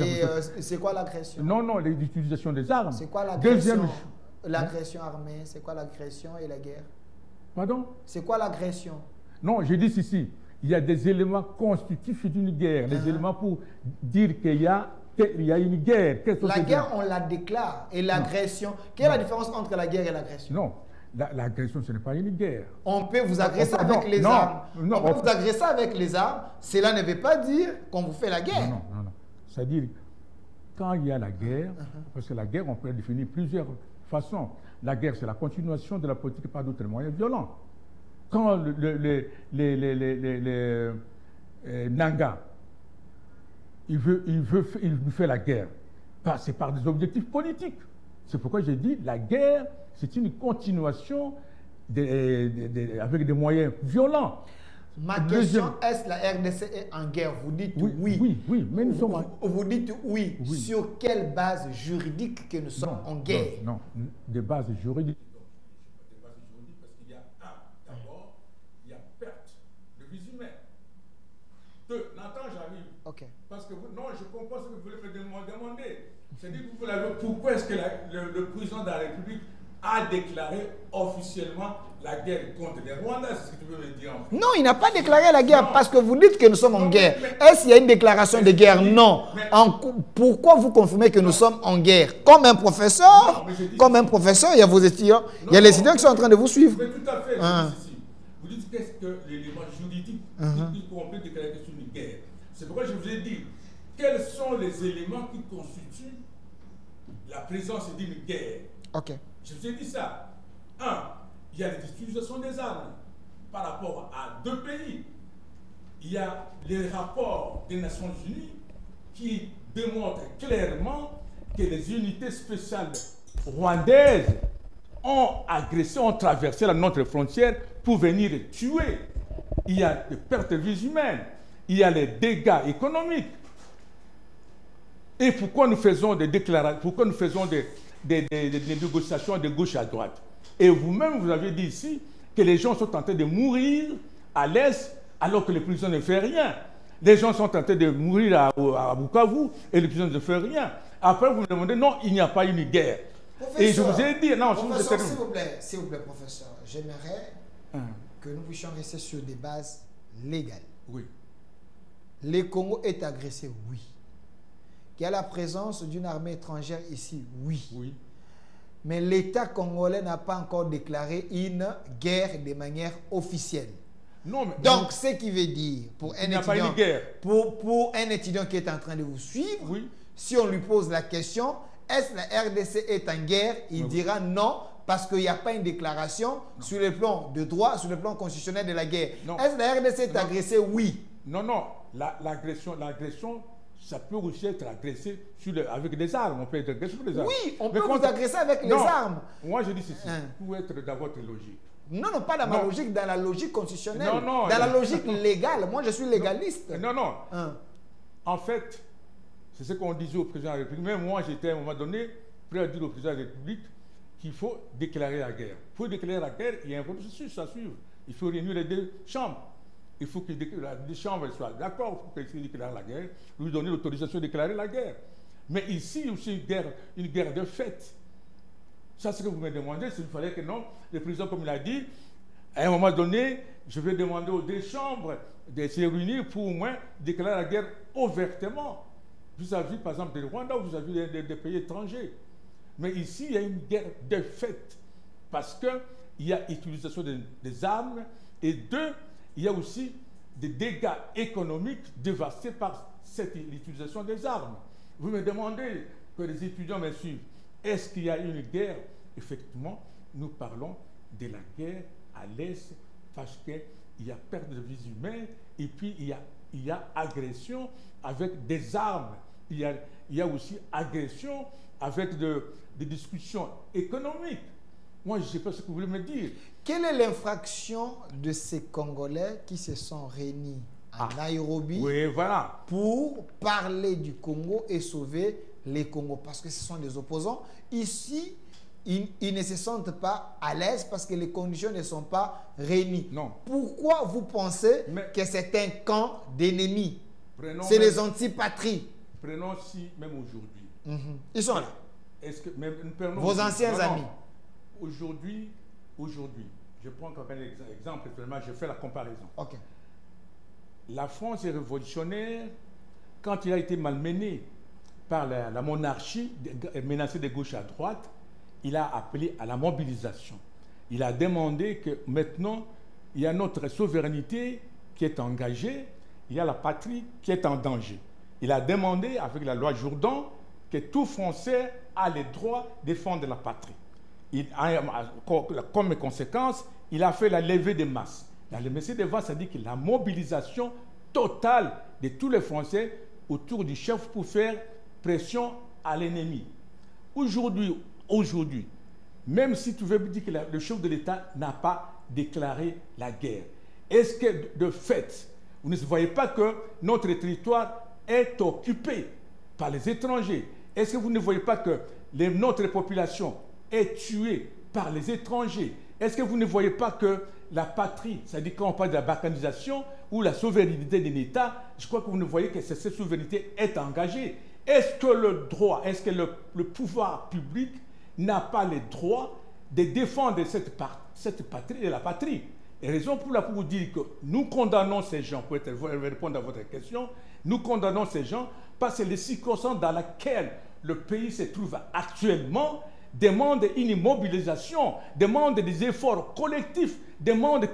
c'est quoi l'agression? Non, non, l'utilisation des armes. C'est quoi l'agression? L'agression armée, c'est quoi l'agression et la guerre? Pardon? C'est quoi l'agression? Non, je dis ici, il y a des éléments constitutifs d'une guerre, des éléments pour dire qu'il y a une guerre. La guerre, on la déclare. Et l'agression, quelle est la différence entre la guerre et l'agression? Non, l'agression, ce n'est pas une guerre. On peut vous agresser avec les armes. On peut vous agresser avec les armes. Cela ne veut pas dire qu'on vous fait la guerre. Non, non, non. C'est-à-dire, quand il y a la guerre, parce que la guerre, on peut la définir plusieurs façons. La guerre, c'est la continuation de la politique par d'autres moyens violents. Quand les Nanga il nous fait la guerre. C'est par des objectifs politiques. C'est pourquoi j'ai dit la guerre, c'est une continuation avec des moyens violents. Ma question, est-ce la RDC est en guerre? Vous dites oui. Oui, mais nous sommes vous dites oui. Sur quelle base juridique que nous sommes en guerre? Non, des bases juridiques. Nathan, j'arrive. Okay. Parce que non, je comprends ce que vous voulez me demander. C'est-à-dire que vous voulez, pourquoi est-ce que le président de la République a déclaré officiellement la guerre contre les Rwandais? C'est ce que tu veux me dire en fait. Non, il n'a pas déclaré la guerre parce que vous dites que nous sommes en guerre. Est-ce qu'il y a une déclaration de guerre? Non. Pourquoi vous confirmez que nous sommes en guerre? Comme un professeur, il y a vos étudiants, il y a les étudiants qui sont en train de vous suivre. Mais tout à fait, vous dites qu'est-ce que l'élément juridique qu'on peut déclarer que c'est une guerre. C'est pourquoi je vous ai dit, quels sont les éléments qui constituent la présence d'une guerre? Ok. Je vous ai dit ça. Il y a l'utilisation des armes par rapport à deux pays. Il y a les rapports des Nations Unies qui démontrent clairement que les unités spéciales rwandaises ont agressé, ont traversé notre frontière pour venir tuer. Il y a des pertes de vies humaines, il y a les dégâts économiques. Et pourquoi nous faisons des déclarations, pourquoi nous faisons des négociations de gauche à droite? Et vous-même, vous avez dit ici que les gens sont en train de mourir à l'Est alors que les prisonniers ne font rien. Les gens sont en train de mourir à Bukavu et les prisonniers ne font rien. Après, vous me demandez, non, il n'y a pas une guerre. Professeur, et je vous ai dit, non, s'il vous plaît, professeur, j'aimerais que nous puissions rester sur des bases légales. Oui. Le Congo est agressé, oui. Qu'il y a la présence d'une armée étrangère ici, oui. Oui. Mais l'État congolais n'a pas encore déclaré une guerre de manière officielle. Non, mais donc, ce qui veut dire, pour un étudiant, pas une guerre. Pour un étudiant qui est en train de vous suivre, oui. Si on lui pose la question, est-ce que la RDC est en guerre? Il dira non, parce qu'il n'y a pas une déclaration sur le plan de droit, sur le plan constitutionnel de la guerre. Est-ce que la RDC est agressée? Oui. Non, l'agression, ça peut aussi être agressé avec des armes. On peut être agressé avec des armes. Oui, on peut vous agresser avec les armes. Moi, je dis ceci, pour être dans votre logique. Non, pas dans ma logique, dans la logique constitutionnelle. Dans la logique légale. Moi, je suis légaliste. Non. En fait, c'est ce qu'on disait au président de la République. Même moi, j'étais à un moment donné prêt à dire au président de la République qu'il faut déclarer la guerre. Pour déclarer la guerre, il y a un processus à suivre. Il faut réunir les deux chambres. Il faut que les deux chambres soient d'accord pour qu'il déclare la guerre, lui donner l'autorisation de déclarer la guerre. Mais ici, il y a aussi une guerre de fait. Ça, c'est ce que vous me demandez, s'il fallait que non, le président, comme il a dit, à un moment donné, je vais demander aux deux chambres de se réunir pour au moins déclarer la guerre ouvertement. Vis-à-vis, par exemple, du Rwanda ou vis-à-vis des pays étrangers. Mais ici, il y a une guerre de fait. Parce qu'il y a utilisation des armes et il y a aussi des dégâts économiques dévastés par l'utilisation des armes. Vous me demandez, que les étudiants me suivent, est-ce qu'il y a une guerre? Effectivement, nous parlons de la guerre à l'Est parce qu'il y a perte de vies humaines et puis il y a agression avec des armes. Il y a aussi agression avec des discussions économiques. Moi, je ne sais pas ce que vous voulez me dire. Quelle est l'infraction de ces Congolais qui se sont réunis à Nairobi pour parler du Congo et sauver les Congos? Parce que ce sont des opposants. Ici, ils ne se sentent pas à l'aise parce que les conditions ne sont pas réunies. Non. Pourquoi vous pensez que c'est un camp d'ennemis? C'est les antipatries. Prenons si, même aujourd'hui. Ils sont là. Vos anciens amis. Aujourd'hui, je prends comme un exemple, je fais la comparaison. Okay. La France est révolutionnaire quand il a été malmené par la monarchie, menacée de gauche à droite. Il a appelé à la mobilisation. Il a demandé que maintenant, il y a notre souveraineté qui est engagée, il y a la patrie qui est en danger. Il a demandé, avec la loi Jourdan, que tout Français a le droit de défendre la patrie. Comme conséquence, il a fait la levée des masses. La levée des masses, ça dit que la mobilisation totale de tous les Français autour du chef pour faire pression à l'ennemi. Aujourd'hui, même si tu veux me dire que le chef de l'État n'a pas déclaré la guerre, est-ce que de fait, vous ne voyez pas que notre territoire est occupé par les étrangers? Est-ce que vous ne voyez pas que notre population est tuée par les étrangers? Est-ce que vous ne voyez pas que la patrie, c'est-à-dire quand on parle de la balkanisation ou la souveraineté d'un État, je crois que vous ne voyez que cette souveraineté est engagée. Est-ce que le droit, est-ce que le pouvoir public n'a pas le droit de défendre cette patrie et la patrie? Et raison pour vous dire que nous condamnons ces gens, pour répondre à votre question, nous condamnons ces gens parce que les circonstances dans lesquelles le pays se trouve actuellement demandent une immobilisation, demandent des efforts collectifs, demandent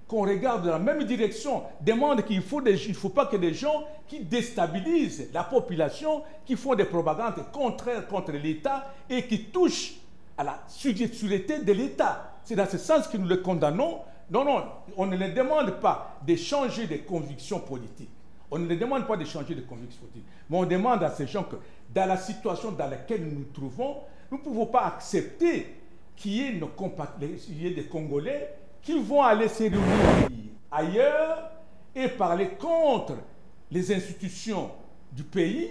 qu'on regarde dans la même direction, demandent qu'il ne faut pas que des gens qui déstabilisent la population, qui font des propagandes contraires contre l'État et qui touchent à la sécurité de l'État. C'est dans ce sens que nous le condamnons. Non, non, on ne les demande pas de changer de convictions politiques. On ne les demande pas de changer de convictions politiques. Mais on demande à ces gens que, dans la situation dans laquelle nous nous trouvons, nous ne pouvons pas accepter qu'il y ait des Congolais qui vont aller se réunir ailleurs et parler contre les institutions du pays.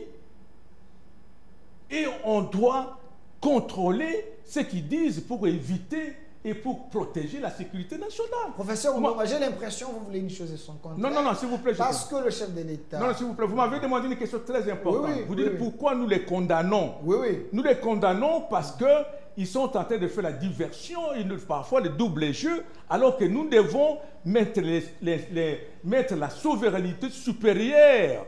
Et on doit contrôler ce qu'ils disent pour éviter et pour protéger la sécurité nationale. Professeur, moi j'ai l'impression que vous voulez une chose et son contraire. Non, non, non, s'il vous plaît. Parce que le chef de l'État... Non, non, s'il vous plaît, vous m'avez demandé une question très importante. Oui, oui, vous dites pourquoi nous les condamnons. Oui, oui. Nous les condamnons parce qu'ils sont en train de faire la diversion, parfois le double jeu, alors que nous devons mettre, mettre la souveraineté supérieure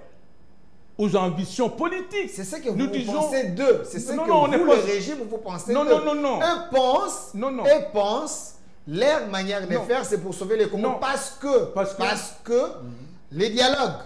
aux ambitions politiques. C'est ce que vous pensez d'eux. C'est ce que vous, le régime, vous pensez d'eux. Non, non, non, non. Eux pensent, leur manière de faire, c'est pour sauver les Congos. Parce que les dialogues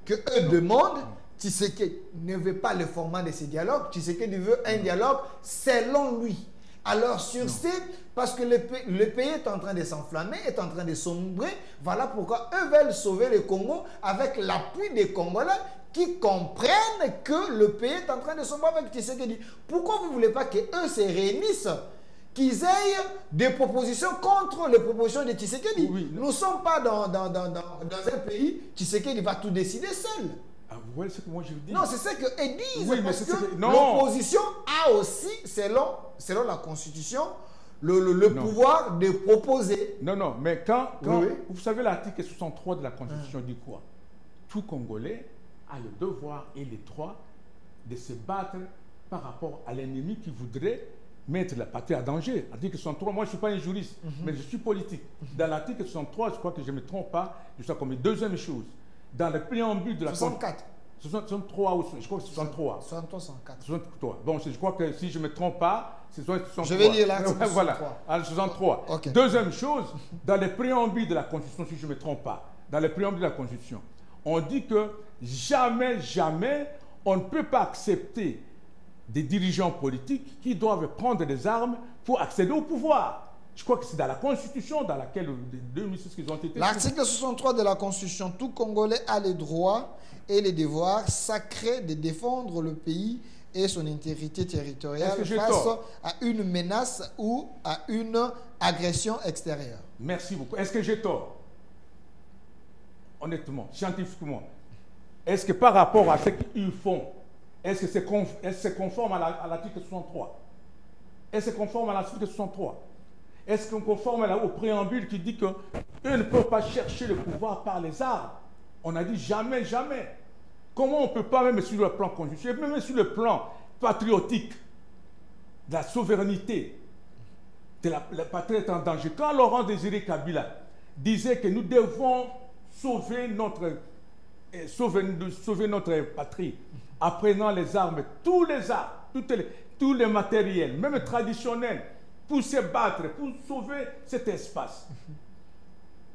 que eux demandent, Tshisekedi ne veut pas le format de ces dialogues. Tshisekedi veut un dialogue selon lui. Alors sur ce, parce que le pays est en train de s'enflammer, est en train de sombrer, voilà pourquoi eux veulent sauver le Congo avec l'appui des Congolais qui comprennent que le pays est en train de sombrer avec Tshisekedi. Pourquoi vous ne voulez pas qu'eux se réunissent, qu'ils aient des propositions contre les propositions de Tshisekedi? Nous ne sommes pas dans un pays, Tshisekedi va tout décider seul. Ah, vous voyez ce que moi je dis? Non, c'est ce qu'ils disent. Oui, parce que l'opposition a aussi, selon la Constitution, le pouvoir de proposer. Non, non, mais quand vous savez, l'article 63 de la Constitution dit quoi? Tout Congolais a le devoir et le droit de se battre par rapport à l'ennemi qui voudrait mettre la patrie à danger. L'article 63, moi je ne suis pas un juriste, mais je suis politique. Dans l'article 63, je crois que je ne me trompe pas, je sais comme deuxième chose, dans le préambule de la 64. 63 ou je crois que c'est 63. 63. Bon, je crois que si je ne me trompe pas, c'est 63. Je vais lire l'article 63. Voilà, 63. Okay. Deuxième chose, dans le préambule de la Constitution, si je ne me trompe pas, dans le préambule de la Constitution, on dit que jamais, jamais, on ne peut pas accepter des dirigeants politiques qui doivent prendre des armes pour accéder au pouvoir. Je crois que c'est dans la Constitution dans laquelle, les 2006 qu'ils ont été... L'article 63 de la Constitution, tout Congolais a le droit et le devoir sacré de défendre le pays et son intégrité territoriale face à une menace ou à une agression extérieure. Merci beaucoup. Est-ce que j'ai tort? Honnêtement, scientifiquement, est-ce que par rapport à ce qu'ils font, est-ce que c'est conforme à l'article 63? Est-ce que c'est conforme à l'article 63? Est-ce qu'on conforme au préambule qui dit qu'eux ne peuvent pas chercher le pouvoir par les armes? On a dit jamais, jamais. Comment on ne peut pas, même sur le plan constitutionnel, même sur le plan patriotique, de la souveraineté, de la patrie est en danger. Quand Laurent Désiré Kabila disait que nous devons sauver notre patrie en prenant les armes, tous les matériels, même traditionnels, pour se battre, pour sauver cet espace.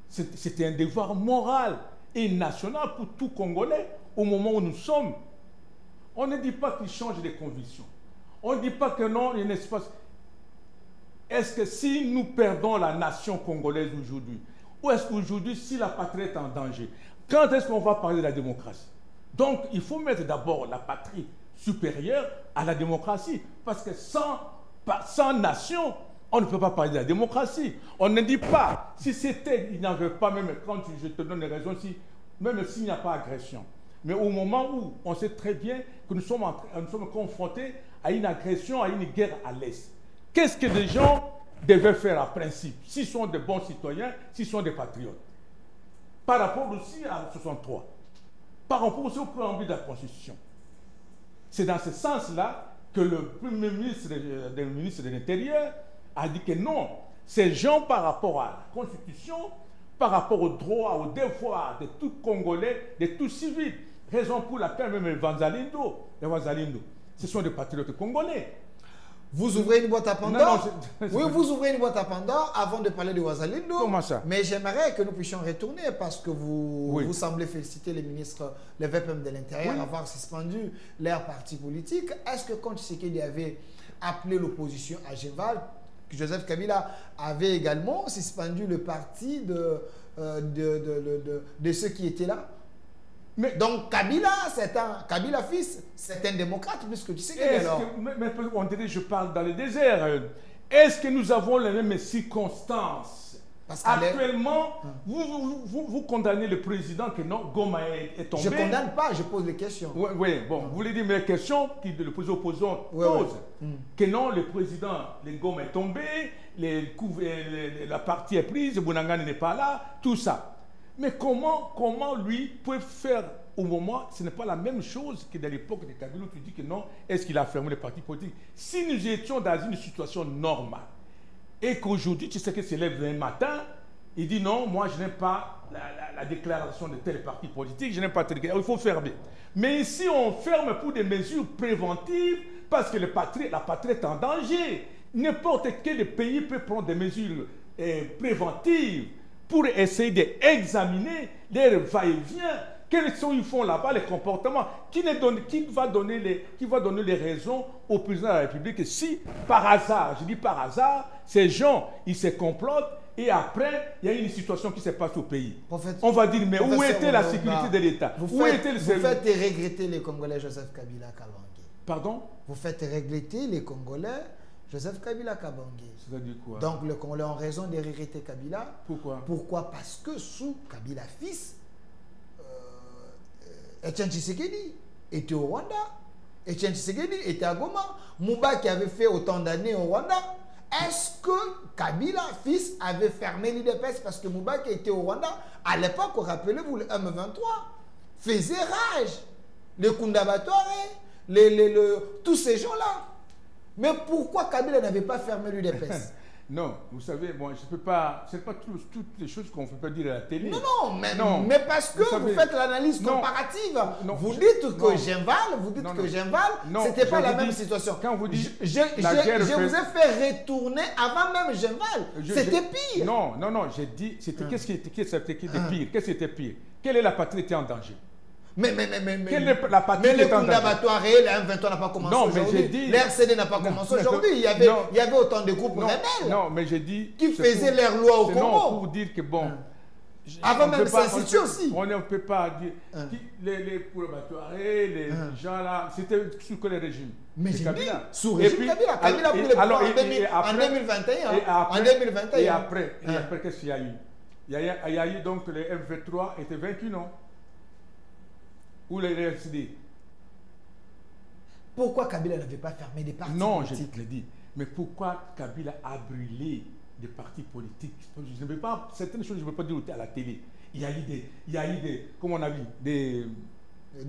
C'était un devoir moral et national pour tout Congolais au moment où nous sommes. On ne dit pas qu'ils changent de convictions. On ne dit pas que non, il y a un espace. Est-ce que si nous perdons la nation congolaise aujourd'hui, ou est-ce qu'aujourd'hui, si la patrie est en danger, quand est-ce qu'on va parler de la démocratie? Donc, il faut mettre d'abord la patrie supérieure à la démocratie. Parce que sans nation, on ne peut pas parler de la démocratie. On ne dit pas, si c'était, il n'y avait pas, même quand je te donne les raisons, même s'il n'y a pas agression. Mais au moment où on sait très bien que nous sommes confrontés à une agression, à une guerre à l'Est, qu'est-ce que les gens devaient faire en principe, s'ils sont de bons citoyens, s'ils sont des patriotes? Par rapport aussi à 63, par rapport aussi au préambule de la Constitution. C'est dans ce sens-là que le Premier ministre, le ministre de l'Intérieur a dit que non, ces gens par rapport à la Constitution, par rapport aux droits, aux devoirs de tout Congolais, de tout civil, raison pour laquelle même les Vanzalindo, ce sont des patriotes congolais. Vous ouvrez une boîte à Pandore? Non, oui, vous ouvrez une boîte à Pandore avant de parler de Wazalindo. Comment ça? Mais j'aimerais que nous puissions retourner parce que vous, Oui. vous semblez féliciter les ministres, les VPM de l'Intérieur, Oui. avoir suspendu leur parti politique. Est-ce que quand Tshisekedi avait appelé l'opposition à Genval, Joseph Kabila avait également suspendu le parti de ceux qui étaient là? Mais, Donc Kabila fils, c'est un démocrate plus que Tshisekedi alors. mais on dirait que je parle dans le désert. Est-ce que nous avons les mêmes circonstances? Parce Actuellement, vous condamnez le président que non, Goma est tombé. Je ne condamne pas, je pose des questions. Oui, bon, vous voulez dire, mais la question que le président opposant pose, que non, le président, le Goma est tombé, la partie est prise, Bounangane n'est pas là, tout ça. Mais comment lui peut faire au moment, ce n'est pas la même chose que dans l'époque de Kabila où tu dis que non, est-ce qu'il a fermé les partis politiques? Si nous étions dans une situation normale et qu'aujourd'hui, tu sais que se lève le matin, il dit non, moi je n'aime pas la déclaration de tel parti politique, je n'aime pas tel... Il faut fermer. Mais ici, on ferme pour des mesures préventives parce que la patrie est en danger. N'importe quel pays peut prendre des mesures préventives pour essayer d'examiner les va-et-vient. Quels sont ils font là-bas, les comportements, qui va donner les raisons au président de la République si, par hasard, je dis par hasard, ces gens, ils se complotent et après, il y a une situation qui se passe au pays. On va dire, mais où était la sécurité de l'État? Vous faites regretter les Congolais Joseph Kabila Kabange. Pardon? Vous faites regretter les Congolais Joseph Kabila Kabange. C'est-à-dire quoi? Donc les Congolais ont raison de regretter Kabila. Pourquoi? Pourquoi? Parce que sous Kabila fils, Etienne Tshisekedi était au Rwanda. Etienne Tshisekedi était à Goma. Mouba qui avait fait autant d'années au Rwanda. Est-ce que Kabila fils avait fermé l'IDPS parce que Mouba qui était au Rwanda, à l'époque, rappelez-vous, le M23 faisait rage. Les Kundabatore, tous ces gens-là. Mais pourquoi Kabila n'avait pas fermé l'UDPS? Non, vous savez, bon, je peux pas, c'est pas toutes les choses qu'on ne peut pas dire à la télé. Mais parce que vous faites l'analyse comparative. Vous dites que Genval, c'était pas la même situation. Quand vous dites je vous ai fait retourner avant même Genval. C'était pire. Non, j'ai dit, qu'est-ce qui était pire? Qu'est-ce qui était pire? Quelle est la patrie qui était en danger? Mais le Kundabatore, le M23 n'a pas commencé aujourd'hui. L'RCD n'a pas commencé aujourd'hui. Il y avait autant de groupes rebelles. Non, mais j'ai dit... Qui faisaient leur loi au Congo. Non, pour dire que bon... Avant même Saint-Sitio aussi. On ne peut pas dire... Les Kundabatore, les gens là, c'était sous quel régime? Mais j'ai dit, sous régime Kabila. Kabila a pris le pouvoir en 2021. Et après, qu'est-ce qu'il y a eu? Il y a eu donc les M23 étaient vaincus, non? Ou les RCD. Pourquoi Kabila n'avait pas fermé des partis politiques? Non, je l'ai dit. Mais pourquoi Kabila a brûlé des partis politiques? Je ne veux pas, certaines choses, je ne veux pas dire à la télé. Il y a eu des comment on a vu, des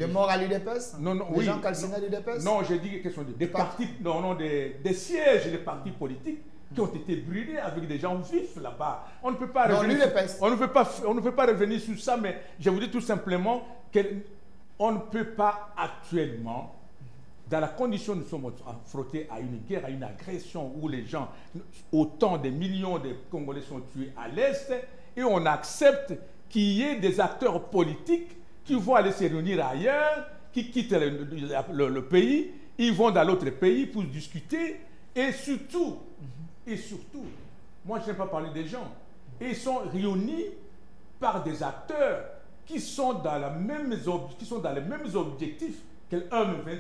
morts à l'UDPS? Non, des gens calcinés à l'UDPS? Non, j'ai dit quelque chose. Des partis, des sièges des partis politiques qui ont été brûlés avec des gens vifs là-bas. On ne peut pas revenir. On ne peut pas revenir sur ça, mais je vous dis tout simplement que on ne peut pas actuellement, dans la condition où nous sommes frottés à une guerre, à une agression où les gens, autant de millions de Congolais sont tués à l'Est, et on accepte qu'il y ait des acteurs politiques qui vont aller se réunir ailleurs, qui quittent le pays, ils vont dans l'autre pays pour discuter, et surtout, moi je n'aime pas parler des gens, ils sont réunis par des acteurs qui sont dans les mêmes objectifs que le M23.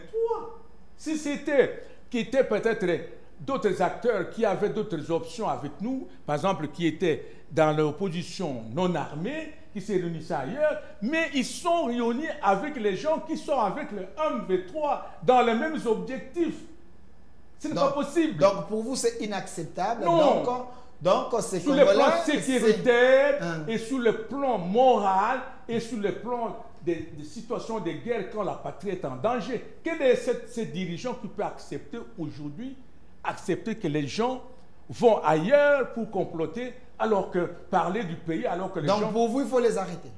Si c'était qui étaient peut-être d'autres acteurs qui avaient d'autres options avec nous, par exemple qui étaient dans l'opposition non armée, qui se réunissaient ailleurs, mais ils sont réunis avec les gens qui sont avec le M23 dans les mêmes objectifs. Ce n'est pas possible. Donc pour vous, c'est inacceptable. Non. Donc c'est sur le plan sécuritaire et sur le plan moral et sur le plan des situations de guerre quand la patrie est en danger. Quel est ces dirigeants qui peuvent accepter aujourd'hui, accepter que les gens vont ailleurs pour comploter, alors que parler du pays, alors que les gens... Donc pour vous, il faut les arrêter.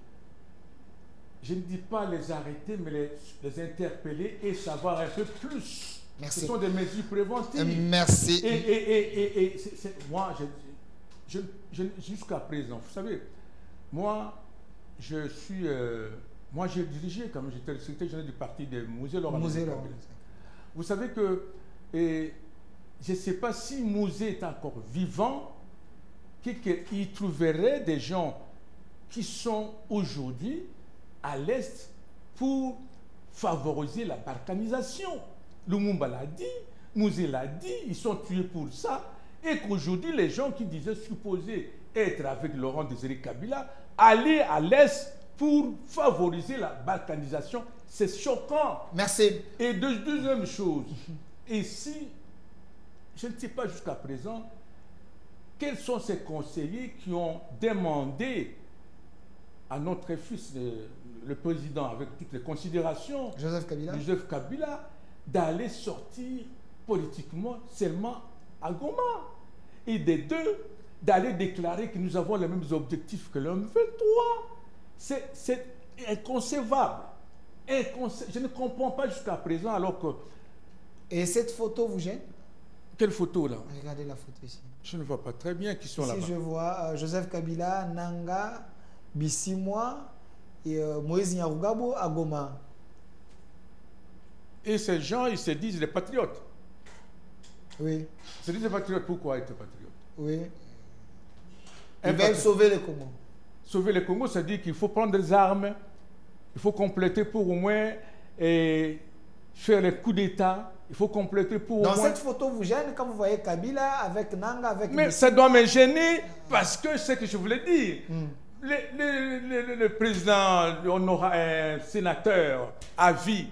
Je ne dis pas les arrêter, mais les interpeller et savoir un peu plus. Merci. Ce sont des mesures préventives. Merci. Moi, jusqu'à présent, vous savez, moi, j'ai dirigé, comme j'étais le secrétaire général du parti de Mouzé Laurent. Vous savez que, je ne sais pas si Mouzé est encore vivant, qu'il trouverait des gens qui sont aujourd'hui à l'Est pour favoriser la balkanisation. Lumumba l'a dit, Mouzé l'a dit, ils sont tués pour ça, et qu'aujourd'hui, les gens qui disaient supposer être avec Laurent Désiré Kabila allaient à l'Est pour favoriser la balkanisation. C'est choquant. Merci. Et deuxième chose, et si, je ne sais pas jusqu'à présent, quels sont ces conseillers qui ont demandé à notre fils, le président, avec toutes les considérations, Joseph Kabila, d'aller sortir politiquement seulement à Goma. Et des deux, d'aller déclarer que nous avons les mêmes objectifs que l'homme 23. C'est inconcevable. Je ne comprends pas jusqu'à présent, alors que... Et cette photo vous gêne? Quelle photo là? Regardez la photo ici. Je ne vois pas très bien qui sont là-bas. Ici, je vois Joseph Kabila, Nanga, Bissimwa et Moïse Nyarugabo à Goma. Et ces gens, ils se disent les patriotes. Oui. Ils se disent les patriotes. Pourquoi être patriotes? Oui. Ils veulent sauver le Congo. Sauver le Congo, ça dit qu'il faut prendre des armes, il faut compléter pour au moins faire les coups d'État. Il faut compléter pour... Dans cette photo, vous gêne quand vous voyez Kabila avec Nanga, avec... Mais ça doit me gêner parce que c'est ce que je voulais dire. Le président, on aura un sénateur à vie.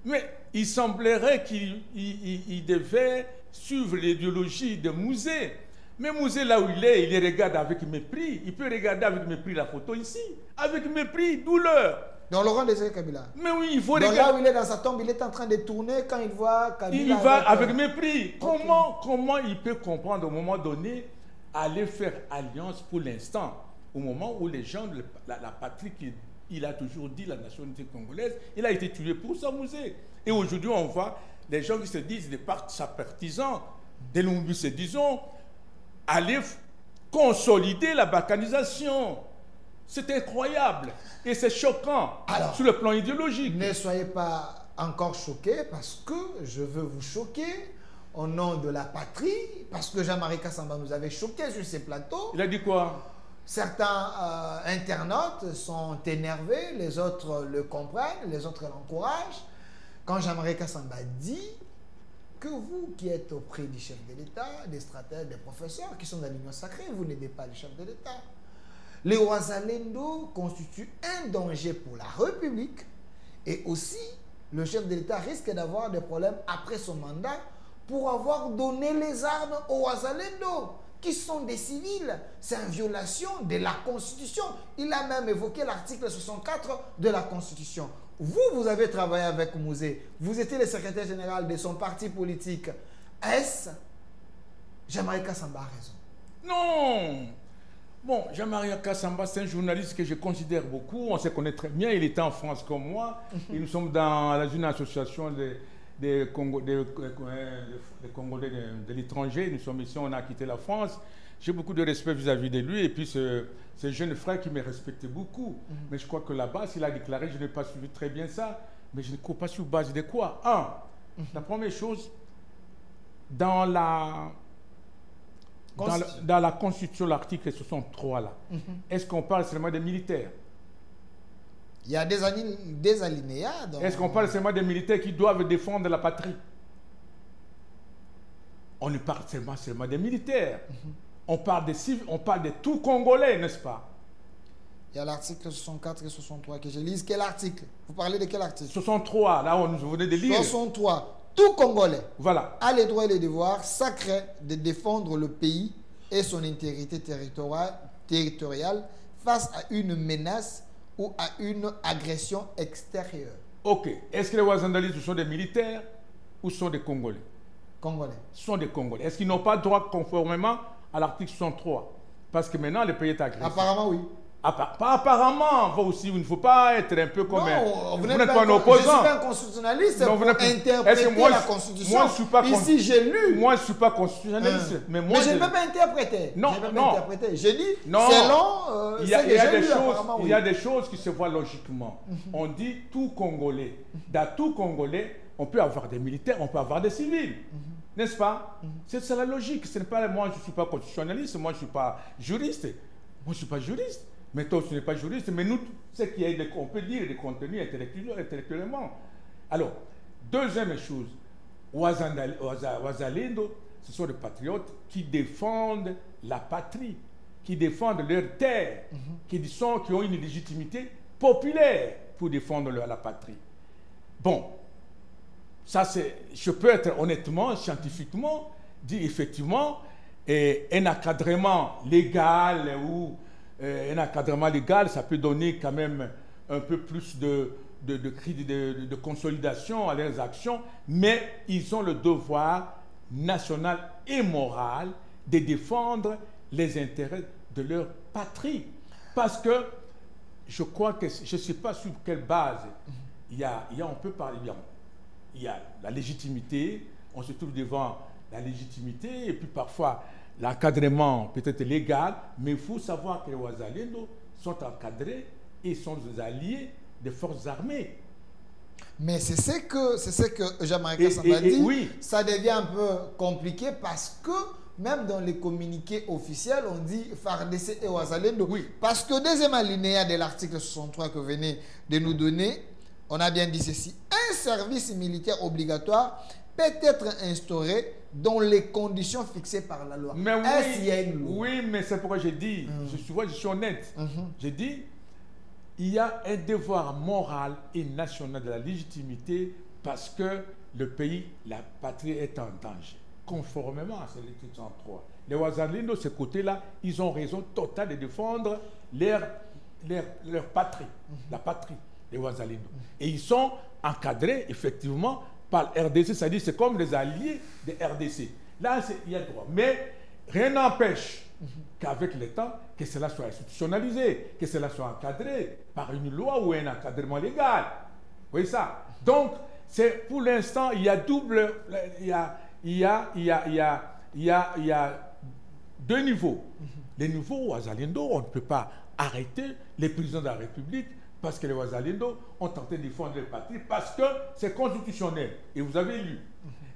Mais il semblerait qu'il devait suivre l'idéologie de Mouzé. Mais Mouzé, là où il regarde avec mépris. Il peut regarder avec mépris la photo ici. Avec mépris, douleur. Dans Laurent Désiré Kabila. Mais oui, il faut regarder. Là où il est dans sa tombe, il est en train de tourner quand il voit Kabila. Il va avec mépris. Okay. Comment il peut comprendre au moment donné aller faire alliance pour l'instant, au moment où les gens, la patrie qu'il a toujours dit, la nationalité congolaise, il a été tué pour ça, Mouzé. Et aujourd'hui, on voit des gens qui se disent, des partisans, des Lumumba se disons, aller consolider la balkanisation. C'est incroyable et c'est choquant. Alors, sur le plan idéologique. Ne soyez pas encore choqués parce que je veux vous choquer au nom de la patrie, parce que Jean-Marie Kassamba nous avait choqués sur ces plateaux. Il a dit quoi? Certains internautes sont énervés, les autres le comprennent, les autres l'encouragent. Quand Jean-Marie Kassamba dit que vous qui êtes auprès du chef de l'État, des stratèges, des professeurs qui sont dans l'Union sacrée, vous n'aidez pas le chef de l'État. Les Ouazalendo constituent un danger pour la République et aussi le chef de l'État risque d'avoir des problèmes après son mandat pour avoir donné les armes aux Ouazalendo qui sont des civils. C'est une violation de la Constitution. Il a même évoqué l'article 64 de la Constitution. Vous avez travaillé avec Mouzé. Vous étiez le secrétaire général de son parti politique. Est-ce Jean-Marie Kassamba a raison? Non. Bon, Jean-Marie Kassamba, c'est un journaliste que je considère beaucoup. On se connaît très bien. Il était en France comme moi. Et nous sommes dans une association des Congolais de l'étranger. Nous sommes ici, on a quitté la France. J'ai beaucoup de respect vis-à-vis de lui. Et puis, c'est un jeune frère qui me respectait beaucoup. Mais je crois que là-bas, s'il a déclaré, je n'ai pas suivi très bien ça. Mais je ne crois pas sur base de quoi? La première chose, dans la Constitution, l'article 63, là, est-ce qu'on parle seulement des militaires? Il y a des alinéas. Est-ce qu'on parle seulement des militaires qui doivent défendre la patrie? On ne parle seulement des militaires. On parle des civils, on parle de tout Congolais, n'est-ce pas? Il y a l'article 64 et 63 que je lise. Quel article? Vous parlez de quel article? 63, là, on nous venait de lire. 63. Tout Congolais Voilà. a les droits et les devoirs sacrés de défendre le pays et son intégrité territoriale face à une menace ou à une agression extérieure. Ok. Est-ce que les Wazandali, ce sont des militaires ou sont des Congolais? Congolais. Ce sont des Congolais. Est-ce qu'ils n'ont pas droit conformément à l'article 63? Parce que maintenant, le pays est agressé. Apparemment, oui. Pas apparemment, vous aussi, il ne faut pas être un peu comme vous n'êtes pas un opposant. Je ne suis pas un constitutionnaliste Non, pour interpréter moi, la Constitution. Moi, je suis pas Ici, j'ai lu. Moi, je ne suis pas constitutionnaliste. Mais je ne peux pas interpréter. Non, je ne peux non. pas interpréter. Je dis, non. selon il y a des choses qui se voient logiquement. On dit tout Congolais. Dans tout Congolais, on peut avoir des militaires, on peut avoir des civils. N'est-ce pas? C'est la logique. Ce n'est pas moi, je ne suis pas constitutionnaliste, moi, je ne suis pas juriste. Moi, je ne suis pas juriste. Mais toi, tu n'es pas juriste. Mais nous, c'est qu'il y a on peut dire des contenus intellectuellement. Alors, deuxième chose, Wazalendo, ce sont des patriotes qui défendent la patrie, qui défendent leur terre, qui ont une légitimité populaire pour défendre la patrie. Bon, ça c'est, je peux être honnêtement, scientifiquement, dire effectivement, un encadrement légal ou un encadrement légal, ça peut donner quand même un peu plus de consolidation à leurs actions, mais ils ont le devoir national et moral de défendre les intérêts de leur patrie. Parce que je crois que, je ne sais pas sur quelle base, on peut parler, il y a la légitimité, on se trouve devant la légitimité, et puis parfois l'encadrement peut-être légal, mais il faut savoir que les Wazalendo sont encadrés et sont des alliés des forces armées. Mais c'est ce que Jean-Marie Kassamba dit. Oui. Ça devient un peu compliqué parce que même dans les communiqués officiels, on dit FARDC et Wazalendo. Oui. Parce que deuxième alinéa de l'article 63 que vous venez de nous donner, on a bien dit ceci. Un service militaire obligatoire peut être instauré dans les conditions fixées par la loi. Mais oui, mais c'est pourquoi j'ai dit, je suis honnête. J'ai dit, il y a un devoir moral et national de la légitimité parce que le pays, la patrie est en danger, conformément à l'article 103. Les Wazalendo, de ce côté-là, ils ont raison totale de défendre leur patrie, la patrie, les Wazalendo. Et ils sont encadrés, effectivement, par le RDC, c'est-à-dire c'est comme les alliés de RDC. Là, il y a droit. Mais rien n'empêche qu'avec le temps, que cela soit institutionnalisé, que cela soit encadré par une loi ou un encadrement légal. Vous voyez ça? Donc, pour l'instant, il y a deux niveaux. Les niveaux Wazalendo, on ne peut pas arrêter les présidents de la République parce que les Wazalendo ont tenté de défendre le patrie, parce que c'est constitutionnel. Et vous avez lu.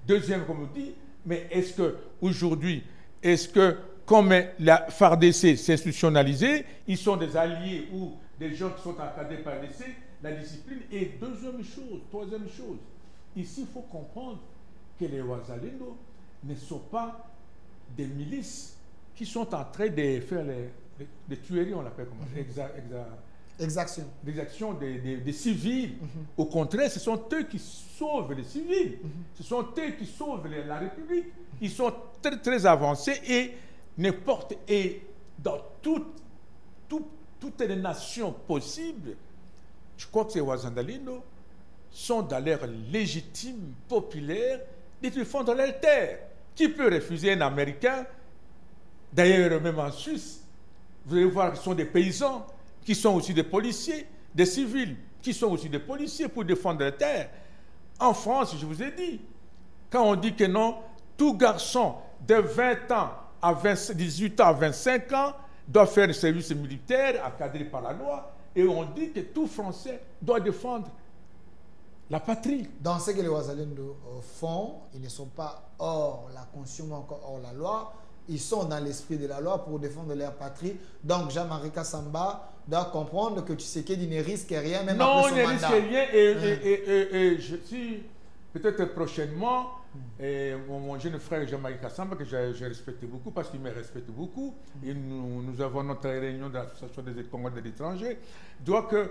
Deuxième, comme on dit, mais est-ce qu'aujourd'hui, comme la FARDC s'est institutionnalisée, ils sont des alliés ou des gens qui sont encadrés par l'EC, la discipline. Et troisième chose, ici, il faut comprendre que les Wazalendo ne sont pas des milices qui sont en train de faire des tueries, on l'appelle comment? Exactions des civils. Au contraire, ce sont eux qui sauvent les civils. Ce sont eux qui sauvent la République. Ils sont très, très avancés et dans toutes les nations possibles, je crois que ces Wazalendo sont dans leur légitime populaire de défendre leur terre. Qui peut refuser un Américain? D'ailleurs, même en Suisse, vous allez voir qu'ils sont des paysans, qui sont aussi des policiers, des civils, qui sont aussi des policiers pour défendre la terre. En France, je vous ai dit, quand on dit que non, tout garçon de 20 ans à 18 ans à 25 ans doit faire un service militaire encadré par la loi, et on dit que tout Français doit défendre la patrie. Dans ce que les Wazalendo font, ils ne sont pas hors la Constitution, encore hors la loi, ils sont dans l'esprit de la loi pour défendre leur patrie. Donc, Jean-Marie Kassamba doit comprendre que Tshisekedi ne risque rien, même non, après son mandat. Non, il ne risque rien. Et je suis peut-être prochainement, mon jeune frère Jean-Marie Kassamba, que je respecte beaucoup parce qu'il me respecte beaucoup, et nous avons notre réunion de l'association des Congolais de l'étranger, doit que,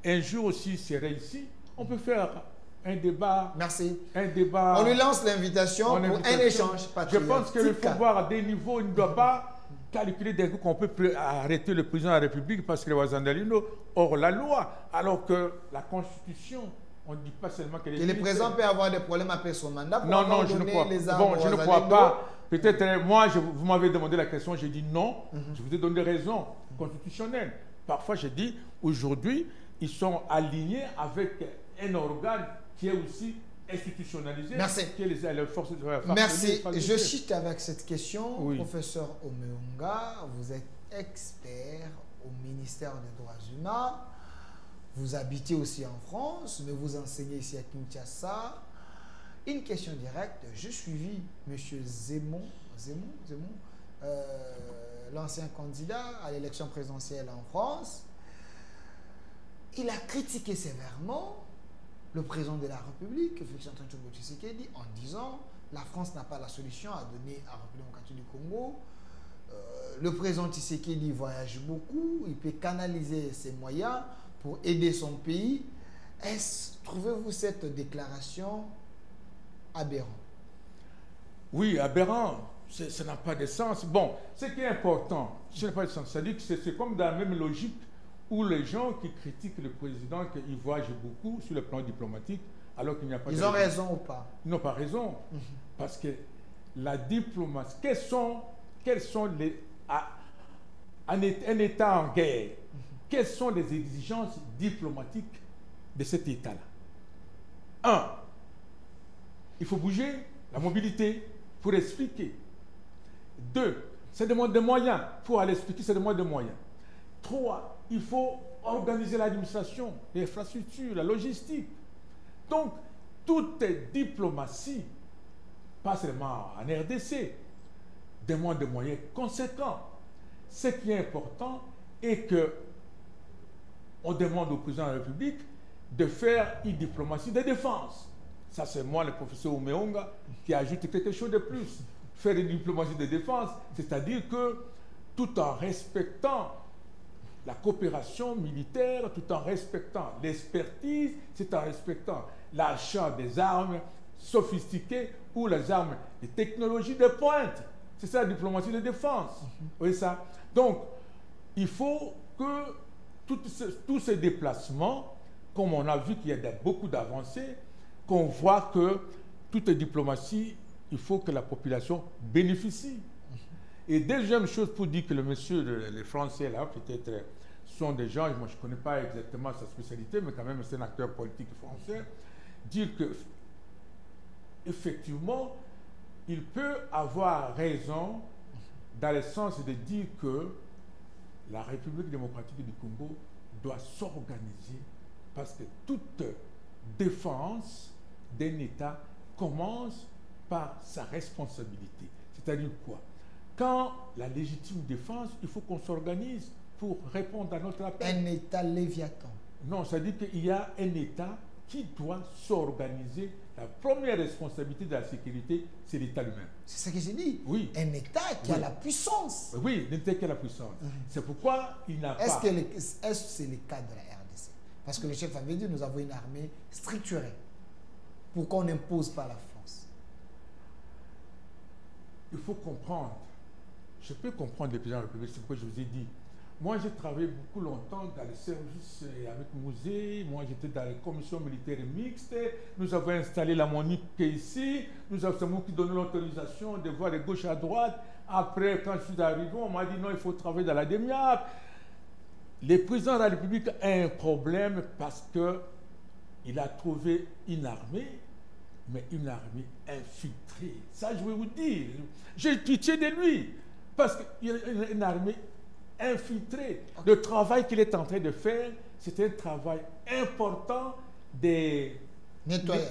un jour aussi, serait ici, on peut faire un débat. Merci. Un débat. On lui lance l'invitation pour un échange patriotique. Je pense qu'il faut voir à des niveaux, il ne doit pas calculer d'un coup qu'on peut arrêter le président de la République parce qu'il est Wazandalino hors la loi, alors que la Constitution, on ne dit pas seulement qu'elle est... Et le président peut avoir des problèmes après son mandat pour non, je ne crois pas. Bon, je ne crois pas. Peut-être, moi, vous m'avez demandé la question, j'ai dit non. Je vous ai donné des raisons constitutionnelles. Parfois, j'ai dit, aujourd'hui, ils sont alignés avec un organe qui est aussi institutionnalisé. Merci. Qui est les forces de la Merci. Je chute avec cette question. Oui. Professeur Omeunga, vous êtes expert au ministère des Droits humains. Vous habitez aussi en France, mais vous enseignez ici à Kinshasa. Une question directe. J'ai suivi M. Zemmour, l'ancien candidat à l'élection présidentielle en France. Il a critiqué sévèrement le président de la République, Félix-Antoine Tshisekedi, en disant la France n'a pas la solution à donner à la République démocratique du Congo. Le président Tshisekedi voyage beaucoup, il peut canaliser ses moyens pour aider son pays. Trouvez-vous cette déclaration aberrante? Oui, aberrant. Ça n'a pas de sens. Bon, ce qui est important, ça n'a pas de sens. C'est-à-dire que c'est comme dans la même logique où les gens qui critiquent le président, qu'ils voyagent beaucoup sur le plan diplomatique, alors qu'il n'y a pas de... Ils ont raison ou pas? Ils n'ont pas raison. Parce que la diplomatie, quels sont les... un État en guerre, quelles sont les exigences diplomatiques de cet État-là? 1. Il faut bouger, la mobilité, pour expliquer. 2. Ça demande des moyens. Pour aller expliquer, ça demande des moyens. 3. Il faut organiser l'administration, l'infrastructure, la logistique. Donc, toute diplomatie, pas seulement en RDC, demande des moyens conséquents. Ce qui est important est que on demande au président de la République de faire une diplomatie de défense. Ça, c'est moi, le professeur Omeunga, qui ajoute quelque chose de plus. Faire une diplomatie de défense, c'est-à-dire que tout en respectant la coopération militaire, tout en respectant l'expertise, c'est en respectant l'achat des armes sophistiquées ou les armes, les technologies de pointe. C'est ça la diplomatie de défense. Vous voyez ça? Donc, il faut que tous ces déplacements, comme on a vu qu'il y a beaucoup d'avancées, qu'on voit que toute diplomatie, il faut que la population bénéficie. Et deuxième chose pour dire que le monsieur, les Français là, peut-être sont des gens, moi je ne connais pas exactement sa spécialité, mais quand même c'est un acteur politique français, dire que effectivement, il peut avoir raison dans le sens de dire que la République démocratique du Congo doit s'organiser parce que toute défense d'un État commence par sa responsabilité. C'est-à-dire quoi? Quand la légitime défense, il faut qu'on s'organise pour répondre à notre appel. Un État léviathan. Non, ça dit qu'il y a un État qui doit s'organiser. La première responsabilité de la sécurité, c'est l'État lui-même. C'est ce que j'ai dit. Oui. Un État qui a la puissance. Oui, l'État qui a la puissance. C'est pourquoi il n'a pas... Est-ce que c'est le cas de la RDC? Parce que le chef avait dit, nous avons une armée structurée. Pourquoi on n'impose pas la France? Il faut comprendre. Je peux comprendre le président de la République, c'est pourquoi je vous ai dit. Moi, j'ai travaillé beaucoup longtemps dans le service avec Musée. Moi, j'étais dans la commission militaire mixte. Nous avons installé la MONUC ici. Nous avons qui donné l'autorisation de voir de gauche à droite. Après, quand je suis arrivé, on m'a dit non, il faut travailler dans la DEMIAP. Le président de la République a un problème parce qu'il a trouvé une armée, mais une armée infiltrée. Ça, je vais vous dire. J'ai pitié de lui parce qu'il a une armée infiltré. Okay. Le travail qu'il est en train de faire, c'est un travail important de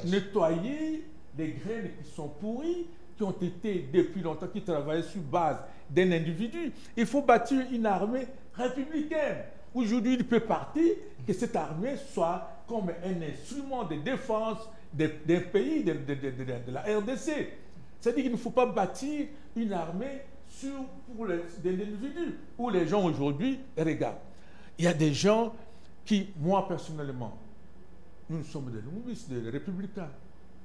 nettoyer les graines qui sont pourries, qui ont été depuis longtemps, qui travaillaient sur base d'un individu. Il faut bâtir une armée républicaine. Aujourd'hui, il peut partir que cette armée soit comme un instrument de défense d'un pays, de la RDC. C'est-à-dire qu'il ne faut pas bâtir une armée pour des individus où les gens aujourd'hui regardent. Il y a des gens qui, moi personnellement, nous sommes des noumistes, des républicains.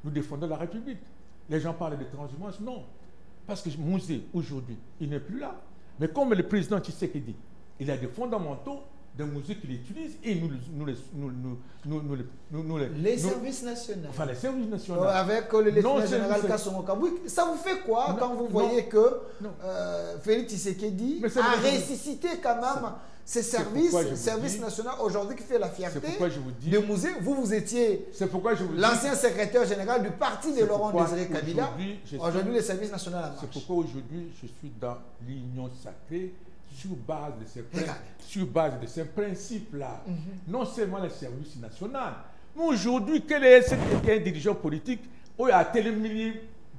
Nous défendons la République. Les gens parlent de transhumance, non. Parce que Mouzé, aujourd'hui, il n'est plus là. Mais comme le président Tshisekedi, il a des fondamentaux de Mouzé qu'il utilise et les services nationaux. Enfin, les services nationaux. Avec le lieutenant général Kassongo Kabouik. Ça vous fait quoi quand vous voyez que Félix Tshisekedi a ressuscité quand même ces services nationaux aujourd'hui qui fait la fierté de Mouzé? Vous étiez l'ancien secrétaire général du parti de Laurent Désiré Kabila. Aujourd'hui, les services nationaux à marche. C'est pourquoi aujourd'hui, je suis dans l'union sacrée sur base de ces principes-là. Non seulement les services nationaux. Mais aujourd'hui, quel est un dirigeant politique qui a télé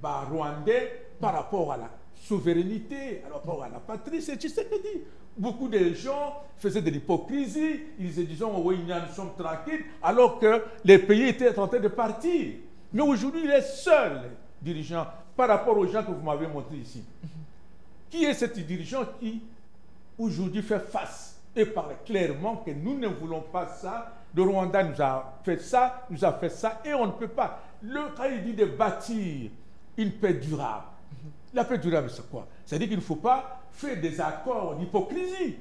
rwandais par rapport à la souveraineté, par rapport à la patrie? C'est Tshisekedi. Beaucoup de gens faisaient de l'hypocrisie. Ils se disaient, oui, nous sommes tranquilles, alors que les pays étaient en train de partir. Mais aujourd'hui, il est seul dirigeant par rapport aux gens que vous m'avez montrés ici. Qui est ce dirigeant qui, aujourd'hui, fait face et parle clairement que nous ne voulons pas ça? Le Rwanda nous a fait ça, et on ne peut pas. Quand il dit de bâtir une paix durable, la paix durable, c'est quoi? C'est-à-dire qu'il ne faut pas faire des accords d'hypocrisie.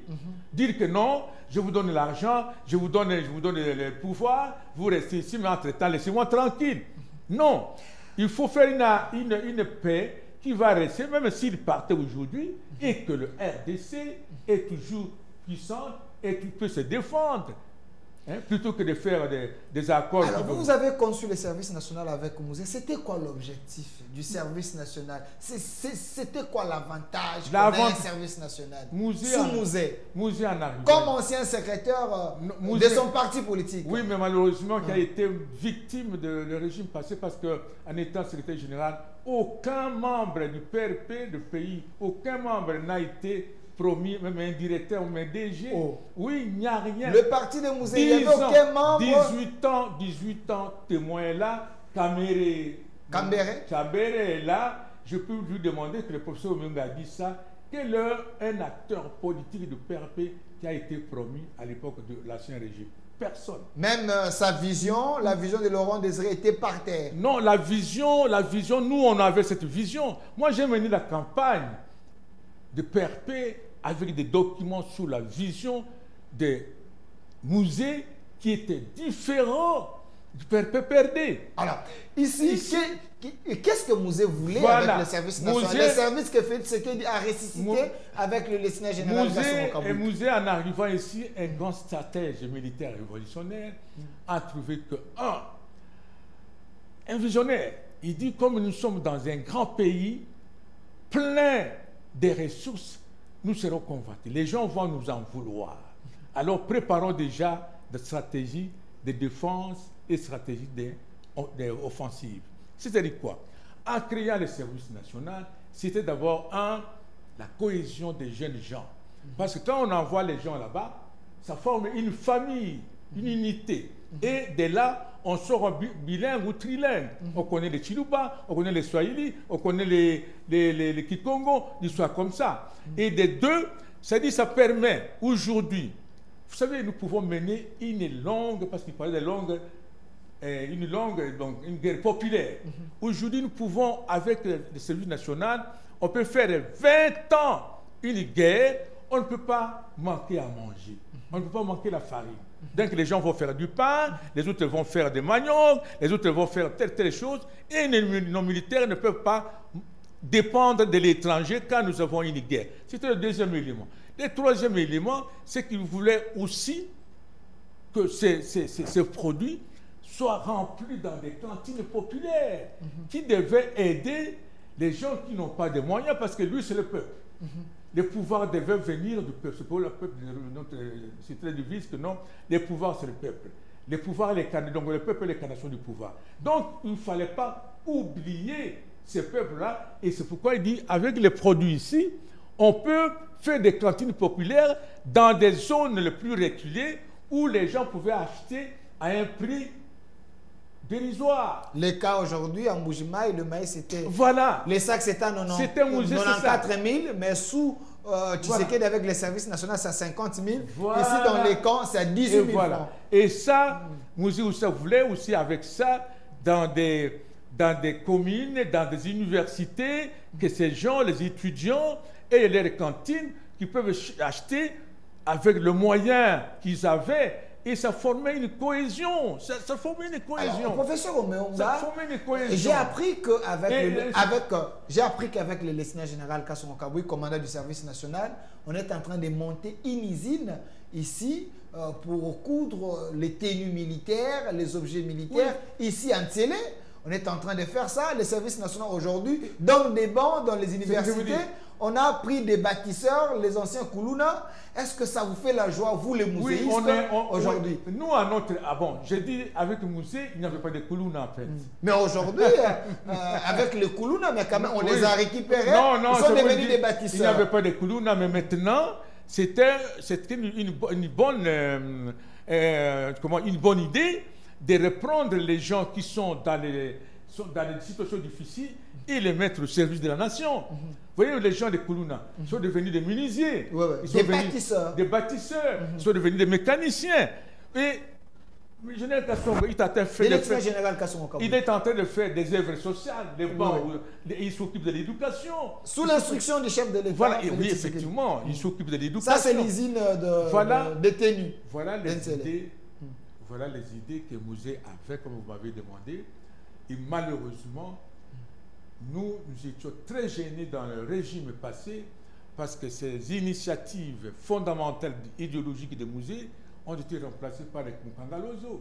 Dire que non, je vous donne l'argent, je vous donne le pouvoir, vous restez ici, mais entre-temps, laissez-moi tranquille. Non, il faut faire une paix qui va rester, même s'il partait aujourd'hui, et que le RDC est toujours puissant et qui peut se défendre. Plutôt que de faire des accords. Alors, vous avez conçu le service national avec Mouzé. C'était quoi l'objectif du service national? C'était quoi l'avantage d'un service national sous Mouzé en arrivant. Comme ancien secrétaire de son parti politique. Oui, mais malheureusement, qui a été victime du régime passé parce qu'en étant secrétaire général, aucun membre du PRP du pays, aucun membre n'a été promis, même un directeur, même un DG. Oui, il n'y a rien. Le parti de Mouzé, il n'y avait aucun membre. 18 ans, témoin là, Kambere est là. Je peux lui demander que le professeur Omenga a dit ça, quel est un acteur politique du PRP qui a été promis à l'époque de l'ancien régime? Personne. Même sa vision, la vision de Laurent Désiré était par terre. Non, la vision, nous on avait cette vision. Moi j'ai mené la campagne de PRP avec des documents sur la vision des musées qui étaient différents du PRP-PRD. Alors, ici, qu'est-ce que Mouzé voulait avec le service national? Le service que Félix Tshisekedi a ressuscité avec le lieutenant général Kassongo Kabouik. Mouzé, en arrivant ici, un grand stratège militaire révolutionnaire, a trouvé que, un visionnaire, il dit, comme nous sommes dans un grand pays, plein des ressources, nous serons convoités. Les gens vont nous en vouloir. Alors préparons déjà des stratégies de défense et stratégies d'offensive. C'est-à-dire quoi? En créant le service national, c'était d'abord la cohésion des jeunes gens. Parce que quand on envoie les gens là-bas, ça forme une famille, une unité. Et de là, on sort bilingue ou trilingue. On connaît les Chiluba, on connaît les Swahili, on connaît les Kikongo, l'histoire comme ça. Et des deux, c'est-à-dire ça permet aujourd'hui, vous savez, nous pouvons mener une longue, parce qu'il parlait de longue, donc une guerre populaire. Aujourd'hui, nous pouvons, avec le service national, on peut faire 20 ans une guerre, on ne peut pas manquer à manger. On ne peut pas manquer la farine. Donc les gens vont faire du pain, les autres vont faire des maniocs, les autres vont faire telle chose, et nos militaires ne peuvent pas dépendre de l'étranger quand nous avons une guerre. C'était le deuxième élément. Le troisième élément, c'est qu'ils voulaient aussi que ces produits soient remplis dans des cantines populaires qui devaient aider les gens qui n'ont pas de moyens, parce que lui, c'est le peuple. Les pouvoirs devaient venir du peuple. C'est pour le peuple, notre cité devise que non, les pouvoirs, c'est le peuple. Les pouvoirs, donc le peuple est les canalisations du pouvoir. Donc, il ne fallait pas oublier ces peuples-là. Et c'est pourquoi il dit, avec les produits ici, on peut faire des cantines populaires dans des zones les plus reculées où les gens pouvaient acheter à un prix dérisoire. Le cas aujourd'hui, en Bujimaï, le maïs c'était... Voilà. Les sacs c'était à 94 000, mais sous Tshisekedi avec les services nationaux, c'est à 50 000. Voilà. Ici, dans les camps, c'est à 18 000 francs. Et ça, Mouzi Oussa voulait aussi avec ça, dans des communes, dans des universités, que ces gens, les étudiants, aient leurs cantines qui peuvent acheter avec le moyen qu'ils avaient. Et ça formait une cohésion. Ça formait une cohésion. Alors, professeur Omeonga, j'ai appris qu'avec le lieutenant général Kasongo Kabouik, commandant du service national, on est en train de monter une usine ici pour coudre les tenues militaires, les objets militaires, ici en Télé. On est en train de faire ça. Les services nationaux aujourd'hui, dans des bancs, dans les universités, on a pris des bâtisseurs, les anciens Koulouna. Est-ce que ça vous fait la joie, vous les muséistes, aujourd'hui? Nous, à notre... Ah bon, j'ai dit, avec le musée, il n'y avait pas de Koulouna, en fait. Mais aujourd'hui, avec les Koulouna, mais quand même, on les a récupérés. Ils sont devenus des bâtisseurs. Il n'y avait pas de Koulouna, mais maintenant, c'était une bonne idée de reprendre les gens qui sont dans des situations difficiles et les mettre au service de la nation. Vous voyez, les gens de Koulouna sont devenus des menuisiers, des bâtisseurs, ils sont devenus des mécaniciens. Et le général Kasongo, il est en train de faire des œuvres sociales, il s'occupe de l'éducation. Sous l'instruction du chef de l'État. Voilà, oui, effectivement, il s'occupe de l'éducation. Ça, c'est l'usine de tenues. Voilà les idées que Mouzé a fait, comme vous m'avez demandé. Et malheureusement, nous étions très gênés dans le régime passé parce que ces initiatives fondamentales idéologiques de Mouzé ont été remplacées par les Mukangalozo.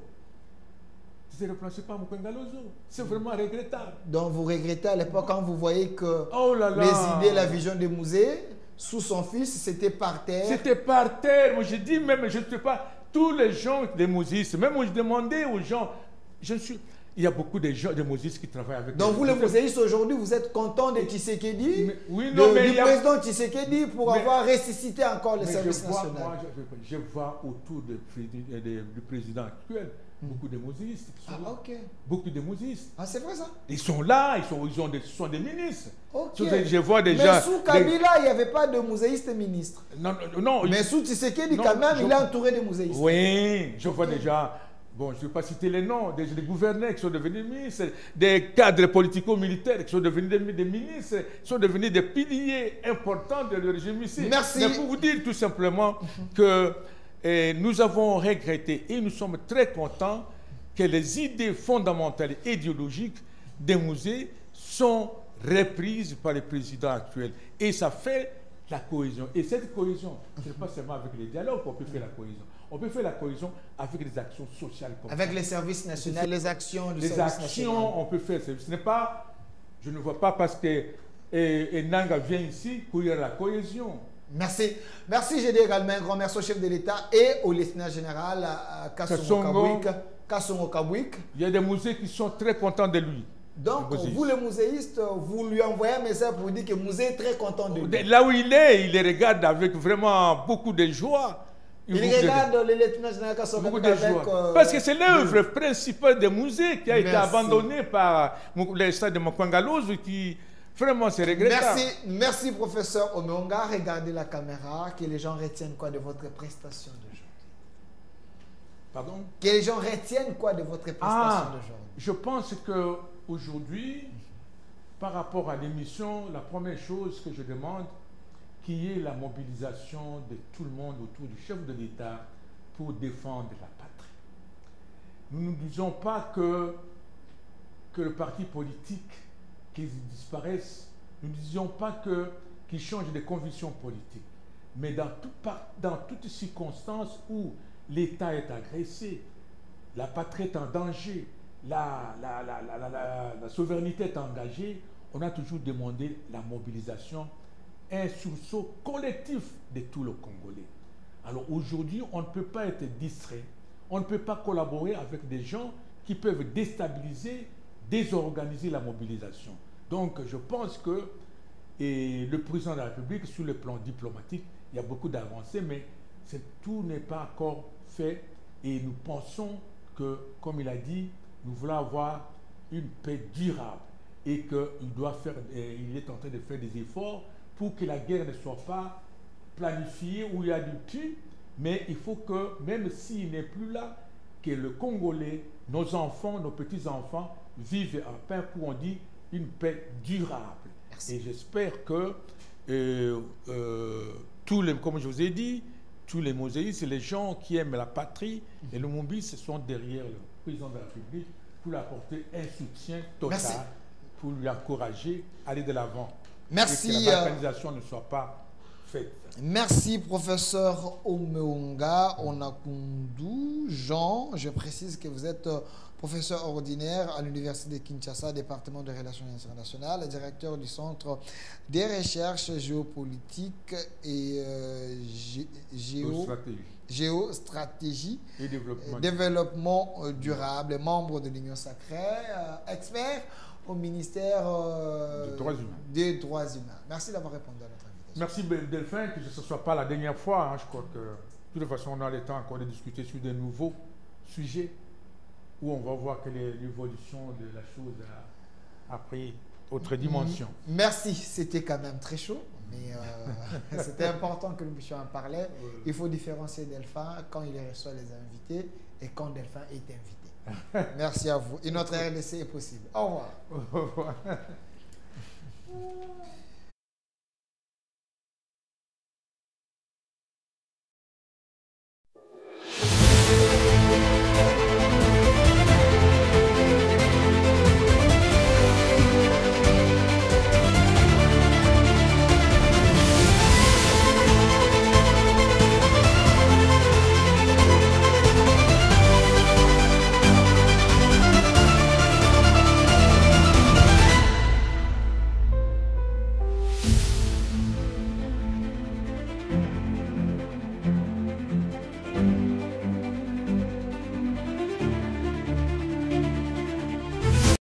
C'était remplacé par Mukangalozo. C'est vraiment regrettable. Donc vous regrettez à l'époque quand vous voyez que les idées, la vision de Mouzé, sous son fils, c'était par terre. C'était par terre. Moi, j'ai dit même, je ne sais pas, tous les gens des mousistes, même moi je demandais aux gens, il y a beaucoup de gens, de mousistes qui travaillent avec. Donc vous les mousistes aujourd'hui, vous êtes content de Tshisekedi, du président Tshisekedi pour avoir ressuscité encore le service national. Je vois autour du président actuel beaucoup de mousistes. Beaucoup de mousistes. Ah, c'est vrai ça? Ils sont là, ce sont des ministres. Je vois déjà. Mais sous Kabila, il n'y avait pas de mouséistes ministres. Non. Mais sous Tshisekedi, quand même, il est entouré de mouséistes. Oui, je vois déjà. Bon, je ne vais pas citer les noms, des gouverneurs qui sont devenus ministres, des cadres politico-militaires qui sont devenus des ministres, qui sont devenus des piliers importants de le régime ici. Merci. Mais pour vous dire tout simplement que nous avons regretté et nous sommes très contents que les idées fondamentales et idéologiques des musées sont reprises par le président actuel. Et ça fait la cohésion. Et cette cohésion, ce n'est pas seulement avec les dialogues qu'on peut faire la cohésion. On peut faire la cohésion avec les actions sociales. Avec les services nationaux, les actions du service national. On peut faire. Ce n'est pas, je ne vois pas parce que Nanga vient ici qu'il y a la cohésion. Merci. Merci, j'ai dit également un grand merci au chef de l'État et au lieutenant général Kasongo Kabouik. Il y a des musées qui sont très contents de lui. Donc, vous les muséistes, vous lui envoyez un message pour dire que le musée est très content de lui. Là où il est, il les regarde avec vraiment beaucoup de joie. Il regarde le lieutenant général Kasongo avec... Parce que c'est l'œuvre principale des musées qui a été abandonnée par les stades de Mokangalozo qui... Vraiment, c'est regrettable. Merci, professeur Omeonga. Regardez la caméra. Que les gens retiennent quoi de votre prestation d'aujourd'hui? Pardon? Que les gens retiennent quoi de votre prestation d'aujourd'hui? Je pense qu'aujourd'hui, par rapport à l'émission, la première chose que je demande, qu'il y ait la mobilisation de tout le monde autour du chef de l'État pour défendre la patrie. Nous ne disons pas que le parti politique qu'ils disparaissent, nous ne disions pas qu'ils changent de convictions politiques. Mais dans toutes circonstances où l'État est agressé, la patrie est en danger, la souveraineté est engagée, on a toujours demandé la mobilisation, un sursaut collectif de tout le Congolais. Alors aujourd'hui, on ne peut pas être distrait, on ne peut pas collaborer avec des gens qui peuvent déstabiliser, désorganiser la mobilisation. Donc, je pense que et le président de la République, sur le plan diplomatique, il y a beaucoup d'avancées, mais tout n'est pas encore fait. Et nous pensons que, comme il a dit, nous voulons avoir une paix durable et qu'il est en train de faire des efforts pour que la guerre ne soit pas planifiée où il y a du tue, mais il faut que, même s'il n'est plus là, que le Congolais, nos enfants, nos petits-enfants vivent en paix, pour on dit une paix durable. Merci. Et j'espère que comme je vous ai dit, tous les mosaïstes, les gens qui aiment la patrie et le Lumumbi, se sont derrière le président de la République pour lui apporter un soutien total. Merci. Pour lui encourager à aller de l'avant. Merci. Et que la balkanisation ne soit pas faite. Merci, professeur Omeonga Onakundu. Jean, je précise que vous êtes professeur ordinaire à l'Université de Kinshasa, département de Relations internationales, directeur du Centre des recherches géopolitiques et géostratégie et développement durable, membre de l'Union sacrée, expert au ministère des droits humains. Merci d'avoir répondu à notre invitation. Merci Delphin, que ce ne soit pas la dernière fois. Je crois que de toute façon, on a le temps encore de discuter sur de nouveaux sujets où on va voir quelle est l'évolution de la chose a pris autre dimension. Merci, c'était quand même très chaud, mais c'était important que nous puissions en parler. Il faut différencier Delphin quand il reçoit les invités et quand Delphin est invité. Merci à vous. Et notre RDC est possible. Au revoir. Au revoir.